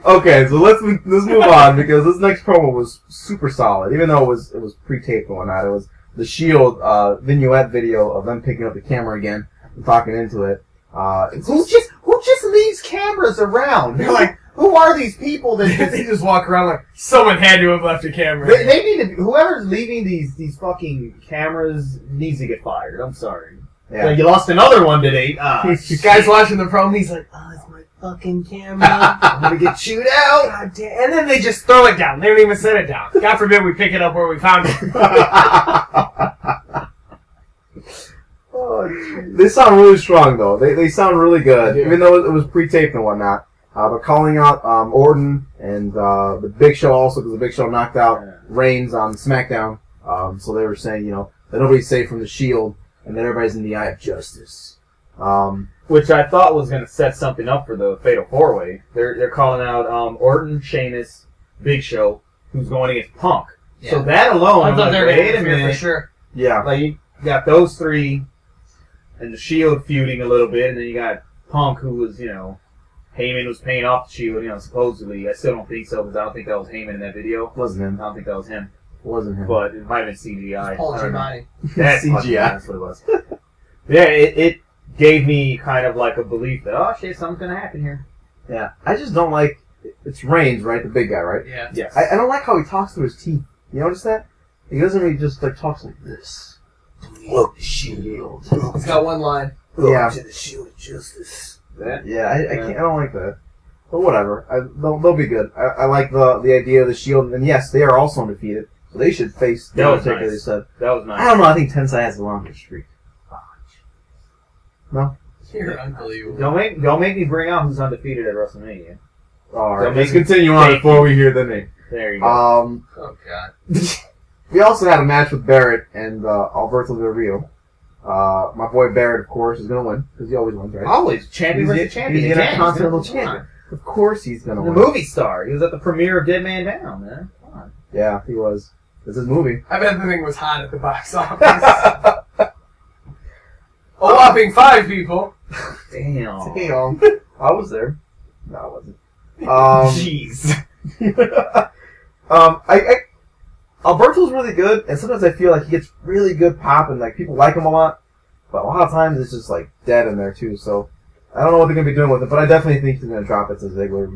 Okay, so let's move on because this next promo was super solid, even though it was pre-taped and whatnot. It was the Shield vignette video of them picking up the camera again and talking into it.
Who just leaves cameras around? They're like, who are these people that
They just walk around like someone had to have left a camera.
they need to, whoever's leaving these fucking cameras needs to get fired. I'm sorry.
Yeah.
You lost another one today.
The guy's watching the promo, he's like, oh, it's my fucking camera.
I'm gonna get chewed out.
God damn. And then they just throw it down. They don't even set it down. God forbid we pick it up where we found it.
They sound really strong though. They sound really good,
They do.
even though it was pre-taped and whatnot. They're calling out Orton and the Big Show also because the Big Show knocked out Reigns on SmackDown. So they were saying, that nobody's safe from the Shield and that everybody's in the eye of justice.
Which I thought was gonna set something up for the Fatal 4-Way. They're calling out Orton, Sheamus, Big Show, who's going against Punk. So that alone,
I
I'm
thought
like,
they were
wait a
going to
minute.
for sure.
Yeah.
Like you got those three, and the Shield feuding a little bit, and then you got Punk, who was
Heyman was paying off the Shield, supposedly. I still don't think so, because I don't think that was Heyman in that video.
Wasn't him.
I don't think that was him.
Wasn't him.
But it might have been CGI.
Paul
I don't know.
Giamatti.
That's
CGI.
That's what it was. Yeah, it gave me kind of like a belief that, oh shit, something's gonna happen here.
Yeah. I just don't like... It's Reigns, right? The big guy, right?
Yeah.
Yes.
I don't like how he talks through his teeth. You notice that? He doesn't really just like talks like this. Look, the shield.
He's got one line.
Yeah.
To the shield of justice.
Yeah, I can't. I don't like that. But whatever. They'll be good. I like the idea of the Shield, and yes, they are also undefeated, so they should face the
That was
Undertaker.
nice.
They said.
That was nice.
I don't know. I think Tensai has a longer streak.
You're unbelievable.
Don't make me bring out who's undefeated at WrestleMania.
All right,
Don't
let's
make it
continue on
fake.
before we hear the name.
There you go.
Oh god.
We also had a match with Barrett and Alberto Del Rio. My boy Barrett, of course, is gonna win because he always wins, right?
Always champion versus champion.
He's gonna
Again,
continental
come on.
champion. Of course, he's gonna
The
win.
movie star. He was at the premiere of Dead Man Down, man. Come on.
Yeah, he was. This is his movie.
I bet the thing was hot at the box office. A whopping 5 people.
Damn.
Damn. I was there. No, I wasn't.
Jeez.
Alberto's really good, and sometimes I feel like he gets really good pop, and like people like him a lot. But a lot of times it's just like dead in there too. So I don't know what they're gonna be doing with it, but I definitely think he's gonna drop it to Ziggler.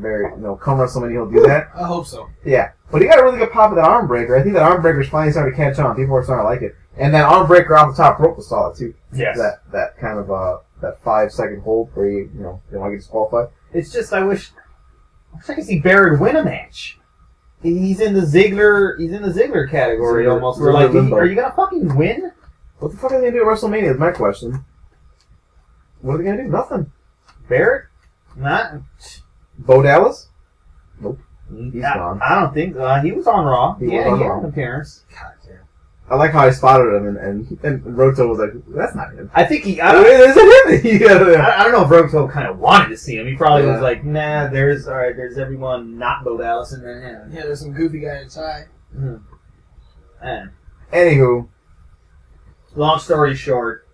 Come WrestleMania, he'll do that.
I hope so.
Yeah, but he got a really good pop with that arm breaker. I think that arm breaker's finally starting to catch on. People are starting to like it, and that arm breaker off the top rope was solid too.
Yes.
That kind of that 5-second hold where you don't want to get disqualified.
It's just I wish I could see Barrett win a match. He's in the Ziggler category
Ziggler-
almost. We're like,
Ziggler limbo.
are you gonna fucking win?
What the fuck are they gonna do at WrestleMania? Is my question. What are they gonna do? Nothing.
Barrett? Not.
Bo Dallas? Nope. He's gone.
I don't think he was on Raw.
He was
He
on
had
Raw.
an appearance.
God damn.
I like how I spotted him, and Roto was like, "That's not him."
I think he.
Is it him? Yeah.
I don't know if Roto kind of wanted to see him. He probably
Yeah.
was like, nah, there's everyone not Bo Dallas and then him.
Yeah, there's some goofy guy in a tie.
And
Anywho,
long story short,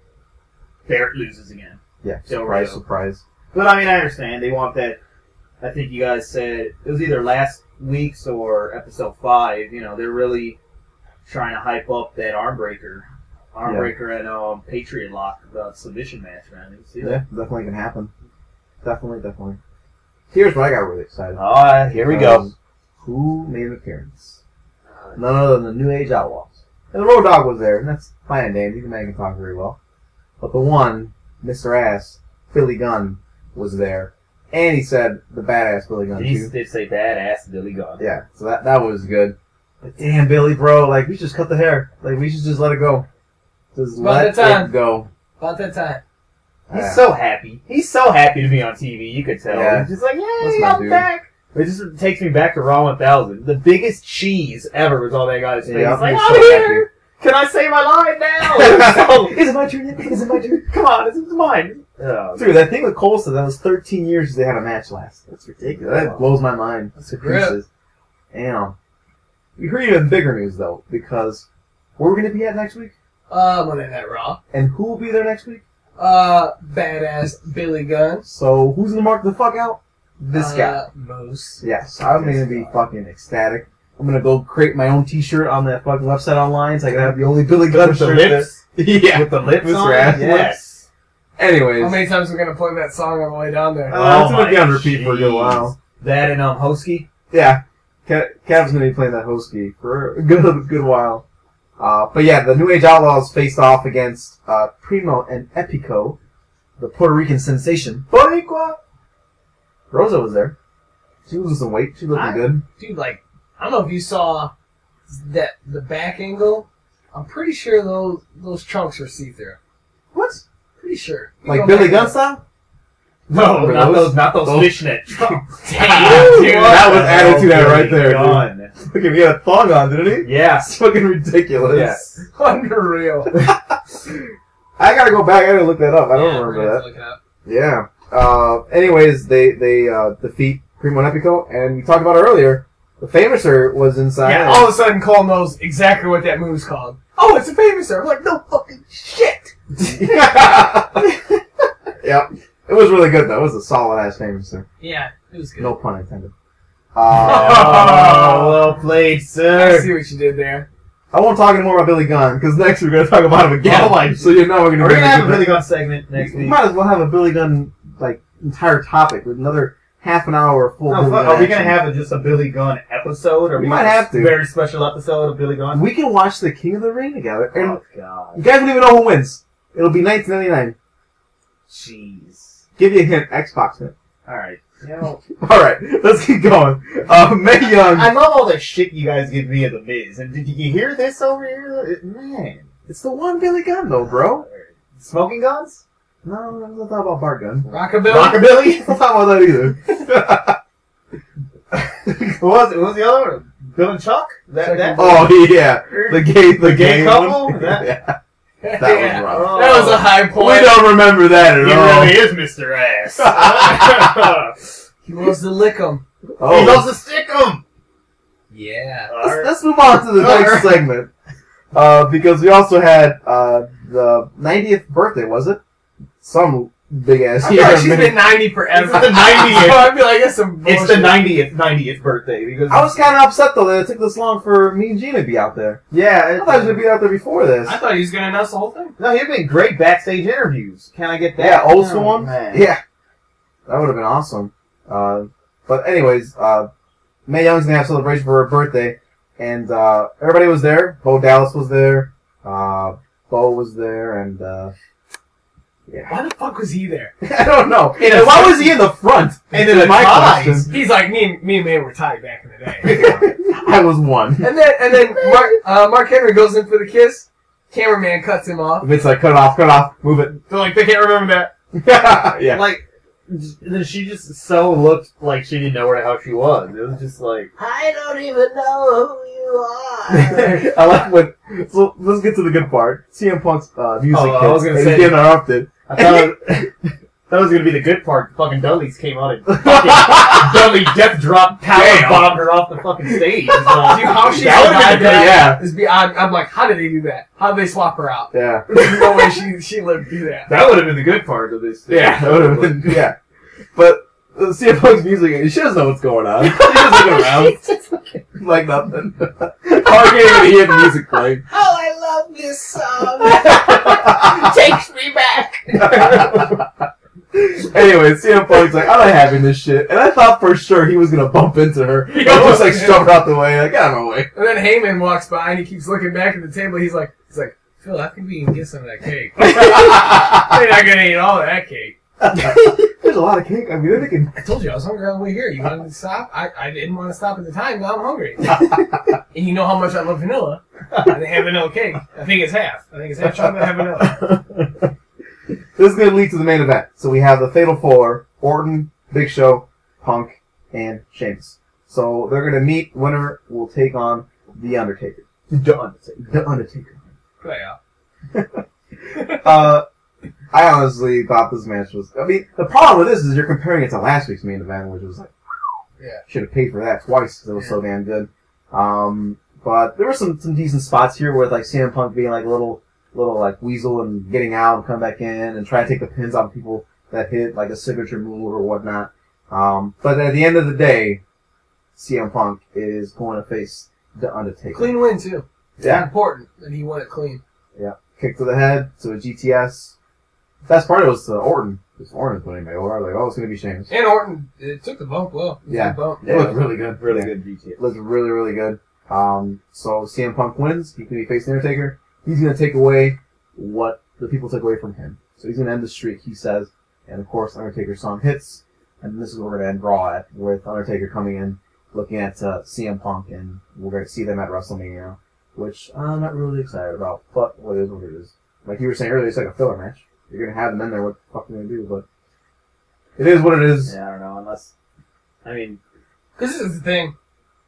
Barrett loses again.
yeah,
Del
surprise,
Rio.
surprise.
But I mean, I understand. They want that. I think you guys said it was either last week's or episode 5. They're really trying to hype up that armbreaker and Patriot Lock submission match, man. You see
Yeah,
that?
definitely can happen. Definitely. Here's what I got really excited.
Here we go.
Who made an appearance? None other than the New Age Outlaws. And the Road Dogg was there, and that's fine and dandy. The man can talk very well. But the one, Mr. Ass, Billy Gunn, was there. And he said the badass Billy Gunn,
He
too.
did say badass Billy Gunn.
Yeah, so that was good. But damn, Billy, bro, like, we should just cut the hair. Like, we should just let it go. Just
About
let
that time.
it go.
About that time.
He's so happy. He's so happy to be on TV. You could tell.
Yeah.
He's just like,
That's
yay,
my
I'm
dude.
back. It just takes me back to Raw 1000. The biggest cheese ever was all that got his face.
Yeah,
He's like,
he's
I'm
so
here. Can I say my line now?
Is it my turn yet? Is it my turn?
Come on, this is mine. Oh,
Dude, that thing with Colson, that was 13 years since they had a match last. That's ridiculous. That blows my mind.
That's
to
a grip.
pieces. Damn. We heard even bigger news, though, because where are we going to be at next week?
Monday Night Raw.
And who will be there next week?
Badass Billy Gunn.
So, who's going to mark the fuck out? This guy.
Moose.
Yes, I'm going to be fucking ecstatic. I'm going to go create my own t-shirt on that fucking website online, so I can have the only Billy Gunn
with the
shirt
lips?
there. Yeah.
With the lips
Mr.
on?
Ass
Yes.
Anyways.
How many times are we going to play that song on the way down there?
It's going to
my
be on repeat for a good
jeez.
while.
That and Hosky.
Yeah, Cav's going to be playing that Hosky for a good while. But yeah, the New Age Outlaws faced off against Primo and Epico, the Puerto Rican sensation. Boricua! Rosa was there. She was losing some weight. She looked good.
Dude, like, I don't know if you saw the back angle. I'm pretty sure those trunks were see-through.
What?
Pretty sure. You
Like
go
Billy
back
Gunn
and-
style?
No,
Were
not those
those-
fishnet trunks.
Damn,
Dude,
dude.
that was added to that right there, dude.
Gunn.
Look at me, he had a thong on, didn't he?
Yeah.
It's fucking ridiculous.
Yes.
Unreal.
I gotta go back. I gotta look that up. I don't
Yeah, we're
remember
gonna
that.
have to look it up.
Yeah. Anyways, they defeat Primo and Epico, and we talked about it earlier. The Famouser was inside.
Yeah, all of a sudden Cole knows exactly what that move's called. Oh, it's a famous. I'm like, no fucking shit.
Yep. It was really good though. It was a solid ass Famouser.
Yeah, it was good.
No pun intended.
Well played,
I
sir.
see what you did there.
I won't talk anymore about Billy Gunn because next we're going to talk about him again.
Oh my-
So you know we're going
We're gonna have a Billy Gunn segment next
We
week.
might as well have a Billy Gunn like entire topic with another half an hour full.
Oh,
Billy
fuck,
Gunn
are we gonna
action.
have just a Billy Gunn episode? Or
We might have to.
A very special episode of Billy Gunn?
We can watch the King of the Ring together, and
Oh, God.
you guys don't even know who wins. It'll be 1999.
Jeez.
Give you a hint. Xbox hint.
Alright. You know,
All right, let's keep going. Mae Young.
I love all the shit you guys give me of The Miz. And did you hear this over here? Man.
It's the one Billy Gunn though, bro.
Smoking guns?
No, let's not talk about Bart Gunn.
Rockabilly?
Rockabilly?
Let's not talk about that either.
What was the other one? Bill and Chuck? That
Oh yeah, the gay
couple?
one?
That-
Yeah.
That
was rough.
Oh.
That was a high
We
point.
don't remember that at
He
all.
really is Mr. Ass.
He wants to lick him.
Oh,
He loves to stick 'em.
Yeah.
let's move on to the next segment. Because we also had the 90th birthday, was it? Some big ass
I feel
year.
like she's been 90 forever.
It's the 90th.
So I feel like it's some bullshit.
It's the 90th birthday. Because
I was kind of upset though that it took this long for me and Gina to be out there.
Yeah.
I thought he was gonna be out there before this.
I thought he was going to announce the whole thing.
No, he'd been great backstage interviews. Can I get that?
Yeah, old school
Oh,
one.
man.
Yeah, that would have been awesome. But anyways, Mae Young's gonna have a celebration for her birthday, and everybody was there. Bo Dallas was there. Bo was there, and yeah.
Why the fuck was he there?
I don't know.
In a
And why
suit.
was he in the front?
And in
Is
a
my
tie.
question.
He's like, me and May were tied back in the day.
I was one.
and then Mark Henry goes in for the kiss. Cameraman cuts him off.
It's like cut it off, move it.
They're like, they can't remember that.
Yeah.
Like, she just so looked like she didn't know where the hell she was. It was just like,
I don't even know who you are.
I like when. So let's get to the good part. CM Punk's music
Oh,
hits.
I was gonna
and
say-
he's getting interrupted.
I thought that was gonna be the good part. Fucking Dudley's came out and fucking Dudley death drop power
Damn.
bombed her off the fucking stage.
Dude, how she
That would've
survived
been great,
that is beyond. I'm like, how did they do that? How did they swap her out?
Yeah.
There's no way she lived through that.
That would have been the good part of this.
Yeah, that would have been, yeah. But CM Punk's music, she doesn't know what's going on. She's just looking around.
Just looking-
Like nothing. Car can't even hear the music playing.
Oh, I love this song. Takes me back.
Anyway, CM Punk's like, I'm not having this shit. And I thought for sure he was gonna bump into her. He just like shoved out the way, like, get out of my way.
And then Heyman walks by and he keeps looking back at the table. He's like, Phil, I think we can get some of that cake. They're not gonna eat all of that cake.
There's a lot of cake. I mean, they're thinking,
I told you I was hungry on the way here. You wanted to stop? I didn't want to stop at the time. Now I'm hungry. And you know how much I love vanilla. And they have vanilla cake. I think it's half. I think it's half chocolate, half vanilla.
this is going to lead to the main event. So we have the Fatal Four, Orton, Big Show, Punk, and Sheamus. So they're going to meet. Winner will take on The Undertaker.
The Undertaker.
The Undertaker.
Yeah.
I honestly thought this match was... I mean, the problem with this is you're comparing it to last week's main event, which was like...
Yeah.
Should have paid for that twice because it was so damn good. But there were some decent spots here with like CM Punk being like a little like weasel and getting out and come back in and try to take the pins off people that hit like a signature move or whatnot. But at the end of the day, CM Punk is going to face The Undertaker.
Clean win, too.
Yeah.
Important that he won it clean.
Yeah. Kick to the head, to a GTS. Best part was Orton. Because Orton put anybody over. I was like, oh, it's going to be Sheamus.
And Orton, it took the bump well. It was a
Yeah.
good bump.
It looked really good.
Really good GTS.
It looked really, really good. So CM Punk wins. He can be facing The Undertaker. He's going to take away what the people took away from him. So he's going to end the streak, he says. And of course, Undertaker's song hits. And this is where we're going to end Raw at, with Undertaker coming in, looking at CM Punk, and we're going to see them at WrestleMania, which I'm not really excited about. But what is what it is. Like you were saying earlier, it's like a filler match. You're going to have them in there, what the fuck are they going to do? But it is what it is.
Yeah, I don't know, unless... I mean...
Because this is the thing.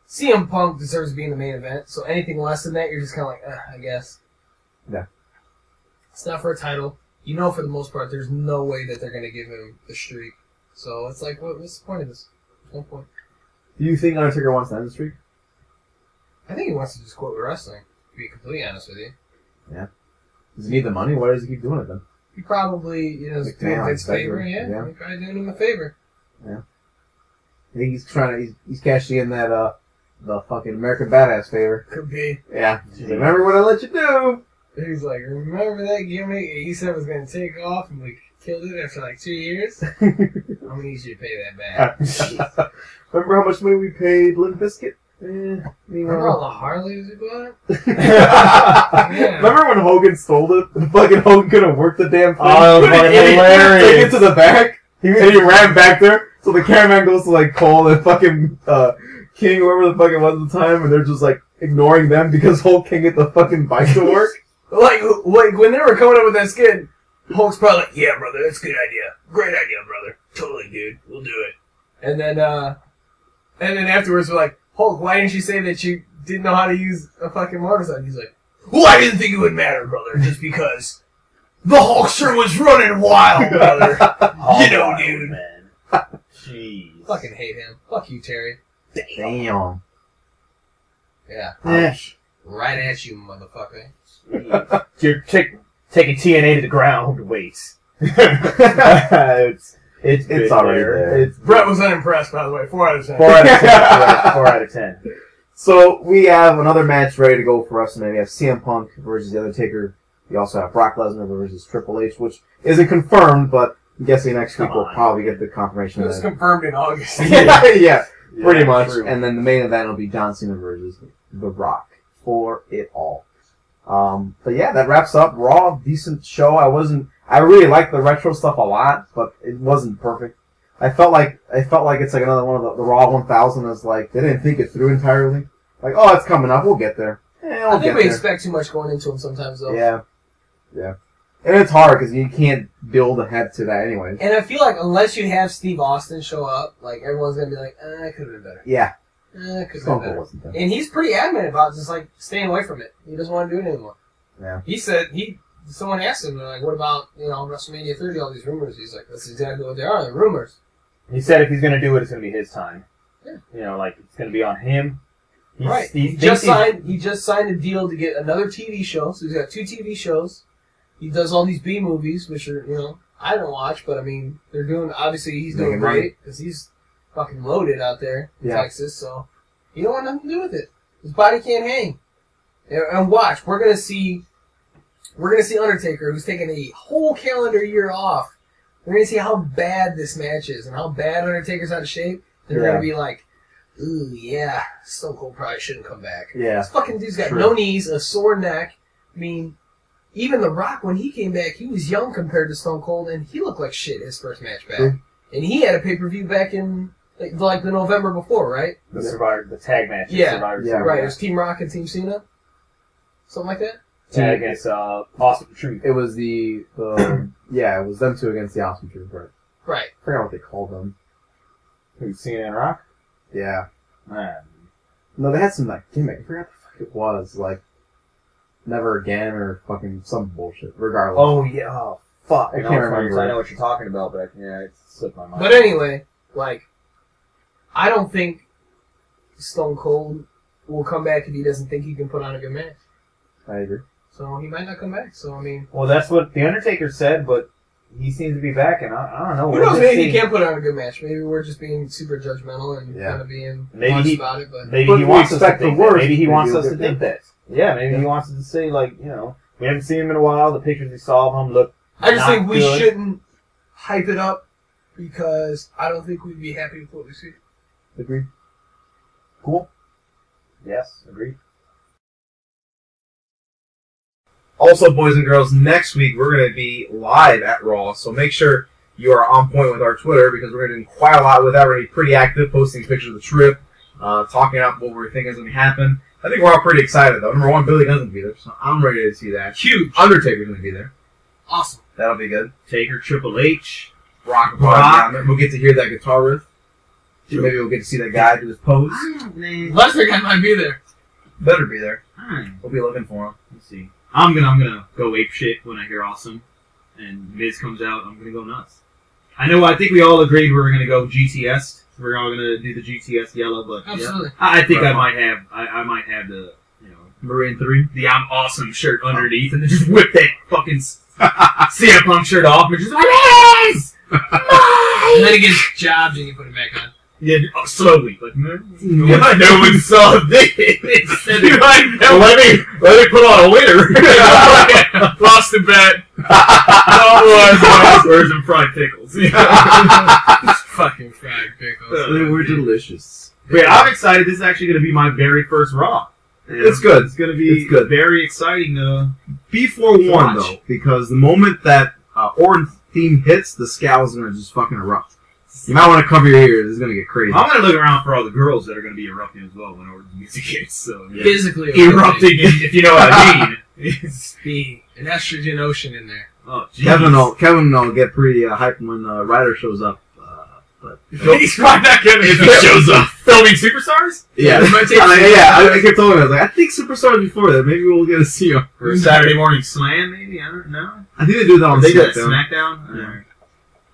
CM Punk deserves to be in the main event, so anything less than that, you're just kind of like, I guess.
Yeah.
It's not for a title. You know, for the most part, there's no way that they're going to give him the streak. So it's like, what's the point of this? There's no point.
Do you think Undertaker wants to end the streak?
I think he wants to just quit wrestling, to be completely honest with you.
Does he need the money? Why does he keep doing it then?
he probably, you know, is doing
McMahon,
Vince's favor.
yeah.
He's probably doing him a favor.
I think he's he's cashing in that the fucking American Badass favor.
Could be.
Yeah. Remember what I let you do?
He's like, remember that gimmick he said was going to take off and we killed it after like 2 years? I'm going to need you to pay that back.
Remember how much money we paid Limp Bizkit?
Remember all the Harleys we bought?
Yeah. Remember when Hogan stole it? And fucking Hogan couldn't work the damn thing?
Oh, that was fucking hilarious.
Take it to the back, and he ran back there. So the cameraman goes to like Cole and fucking King, whoever the fuck it was at the time, and they're just like ignoring them because Hulk can't get the fucking bike to work.
like when they were coming up with that skit, Hulk's probably like, yeah, brother, that's a good idea. Great idea, brother. Totally, dude. We'll do it. And then afterwards we're like, Hulk, why didn't you say that you didn't know how to use a fucking motorcycle? He's like, well, I didn't think it would matter, brother, just because the Hulkster was running wild, brother. You know, dude.
Man. Jeez.
Fucking hate him. Fuck you, Terry.
Damn.
Yeah.
Ouch.
Right at you, motherfucker.
You're taking TNA to the ground. Wait. It's
already there.
Brett was unimpressed, by the way. 4 out of 10.
4 out of 10. 4 out of 10.
So we have another match ready to go for WrestleMania. We have CM Punk versus The Undertaker. We also have Brock Lesnar versus Triple H, which isn't confirmed, but I'm guessing next week we'll probably get the confirmation
It
of
was
that.
confirmed in August.
Yeah, pretty much.
True.
And then the main event will be John Cena versus The Rock for it all. But yeah, that wraps up Raw. Decent show. I really liked the retro stuff a lot, but it wasn't perfect. I felt like it's like another one of the Raw 1000 is like, they didn't think it through entirely. Like, oh, it's coming up, we'll get there.
I think we expect too much going into them sometimes, though.
Yeah. And it's hard because you can't build ahead to that anyway.
And I feel like unless you have Steve Austin show up, like, everyone's going to be like, it could have been better.
Yeah.
Could have been
Stone Cold
better.
wasn't there.
And he's pretty adamant about just, like, staying away from it. He doesn't want to do it anymore.
Yeah.
He said, someone asked him, like, what about, WrestleMania 30, all these rumors? He's like, that's exactly what they are, they're rumors.
He said if he's going to do it, it's going to be his time.
Yeah.
You know, like, it's going to be on him.
Right. He just signed a deal to get another TV show, so he's got 2 TV shows. He does all these B movies, which are, I don't watch, but I mean, they're doing, obviously he's doing great, because he's fucking loaded out there in Texas, so he don't want nothing to do with it. His body can't hang. And watch, we're gonna see Undertaker, who's taking a whole calendar year off. We're gonna see how bad this match is, and how bad Undertaker's out of shape. They're gonna be like, ooh, yeah, Stone Cold probably shouldn't come back.
Yeah.
This fucking dude's got no knees, a sore neck. I mean, even The Rock, when he came back, he was young compared to Stone Cold, and he looked like shit his first match back. And he had a pay-per-view back in, like the November before, right?
The tag match.
Yeah, right. It was Team Rock and Team Cena? Something like that?
Tag against Awesome Truth.
It was it was them 2 against the Awesome Truth, right?
Right.
I forgot what they called them.
Who, Cena and Rock?
Yeah.
Man.
No, they had some, like, gimmick. I forgot what the fuck it was. Like, Never Again or fucking some bullshit. Regardless.
Oh, yeah. Oh, fuck.
I can't remember.
I know what you're talking about, but it slipped my mind.
But anyway, like, I don't think Stone Cold will come back if he doesn't think he can put on a good match.
I agree.
So he might not come back. So, I mean...
Well, that's what The Undertaker said, but he seems to be back, and I don't know.
Who knows? Maybe he can put on a good match. Maybe we're just being super judgmental and kind of being honest about it. But
maybe he wants us to think that. Maybe he wants us to
think
think that. Yeah, maybe he wants us to say, like, we haven't seen him in a while. The pictures we saw of him look
I just think we
good.
shouldn't hype it up because I don't think we'd be happy with what we see.
Agree. Cool.
Yes, agreed.
Also, boys and girls, next week we're going to be live at Raw, so make sure you are on point with our Twitter because we're going to do quite a lot with that. We're going to be pretty active, posting pictures of the trip, talking about what we're thinking is going to happen. I think we're all pretty excited, though. Number 1, Billy Gunn's going to be there, so I'm ready to see that.
Huge.
Undertaker's going to be there.
Awesome.
That'll be good.
Taker, Triple H.
Rock. We'll get to hear that guitar riff. Maybe we'll get to see that guy do his pose.
Lesnar guy might be there.
Better be there.
Alright.
We'll be looking for him.
Let's see. I'm gonna go ape shit when I hear Awesome, and Miz comes out. I'm gonna go nuts. I think we all agreed we were gonna go GTS. We're all gonna do the GTS yellow, but
Absolutely.
I think I might have the
Marine 3.
the I'm Awesome shirt underneath, and then just whip that fucking CM Punk shirt off, and just like, yes!
And then he gets jobbed and you put it back on.
Yeah, slowly. Like, no one saw this. Let me put on a winner.
Lost the bet.
Where's some fried pickles?
Fucking fried pickles.
They were delicious.
But yeah, I'm excited. This is actually going to be my very first Raw.
It's good.
It's going to be very exciting to
Be forewarned,
watch.
though, because the moment that Orton theme hits, the scowls are going to just fucking erupt. You might want to cover your ears. It's going to get crazy.
I'm going to look around for all the girls that are going to be erupting as well when Orton's music hits. So, yeah.
Physically
Erupting, if you know what I mean.
It's the an estrogen ocean in there.
Oh, geez.
Kevin will get pretty hyped when Ryder shows up. But
He's probably not gonna
If he shows up. Filming Superstars?
yeah,
It might take
I kept telling him, I was like, I think Superstars before that. Maybe we'll get to see him.
Or Saturday Morning Slam, maybe? I don't know.
I think they do that on
They do that
SmackDown.
SmackDown?
Yeah.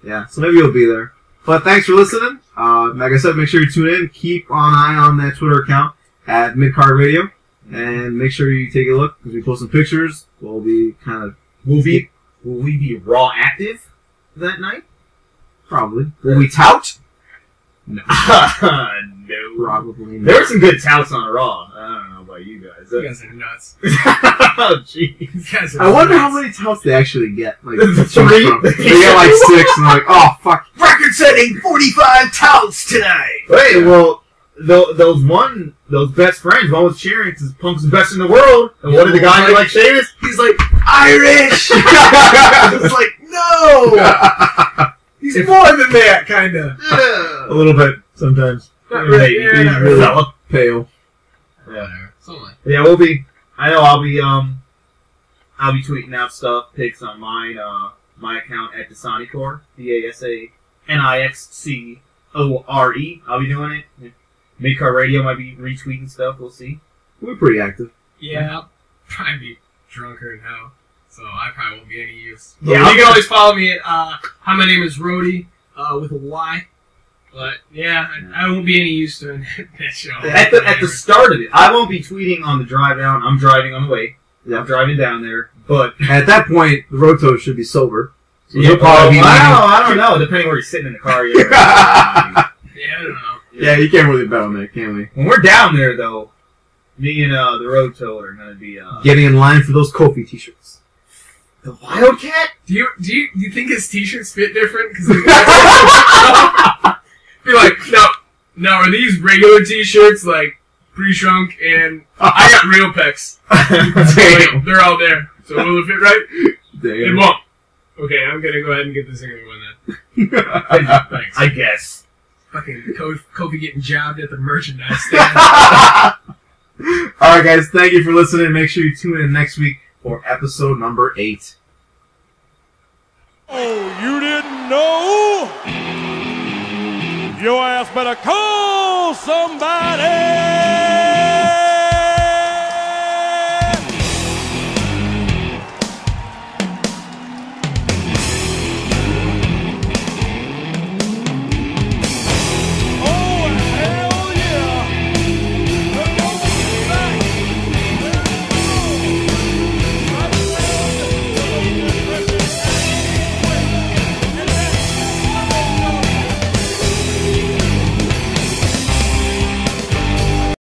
Yeah, so maybe you'll be there. But thanks for listening. Like I said, make sure you tune in. Keep an eye on that Twitter account at MidCard Radio. And make sure you take a look because we post some pictures. We'll be kind of...
Will we be Raw active that night?
Probably. Will we tout?
No. No.
Probably not.
There were some good touts on Raw. I don't know about you guys.
You guys are nuts.
Oh, jeez.
You guys are
I wonder
nuts.
how many touts they actually get. Like
Three?
They get like 6 and they're like, oh, fuck.
Record-setting 45 touts tonight! Wait, well, those best friends, one was cheering because Punk's the best in the world. And what did the guy do like Sheamus? He's like, Irish! It's like, no!
He's more than that, kind of.
A little bit, sometimes.
Not really.
Maybe.
Yeah,
He's
not
really
really.
pale.
Whatever. Something like
Yeah, we'll be. I know I'll be tweeting out stuff, pics on mine, my account at Dasanicore, DASANIXCORE. I'll be doing it. MidCard Radio might be retweeting stuff. We'll see.
We're pretty active.
Yeah, I'll probably be drunker than hell, so I probably won't be any use.
Yeah,
You can always follow me at Hi, my name is Rody with a Y. But yeah, I won't be any use to that show.
At the start of it, I won't be tweeting on the drive down. I'm driving on the way.
Yeah.
I'm driving down there, but
At that point, the Roto should be sober. So
yeah,
he'll probably be
I don't know. Depending where you're sitting in the car.
leaving.
Yeah, I don't know.
Yeah, you can't really bet on that, can we?
When we're down there, though, me and the Roto are gonna be
Getting in line for those Kofi t-shirts.
the Wildcat.
Do you think his t-shirts fit different? Because be like, now are these regular t-shirts like pre-shrunk and I got real pecs?
Damn.
They're all there. So will it fit right? It
Damn.
won't. Okay, I'm gonna go ahead and get this other one then. Thanks.
I guess.
Fucking Kofi getting jobbed at the merchandise stand.
Alright guys, thank you for listening. Make sure you tune in next week for episode number 8.
Oh, you didn't know? Your ass better call somebody.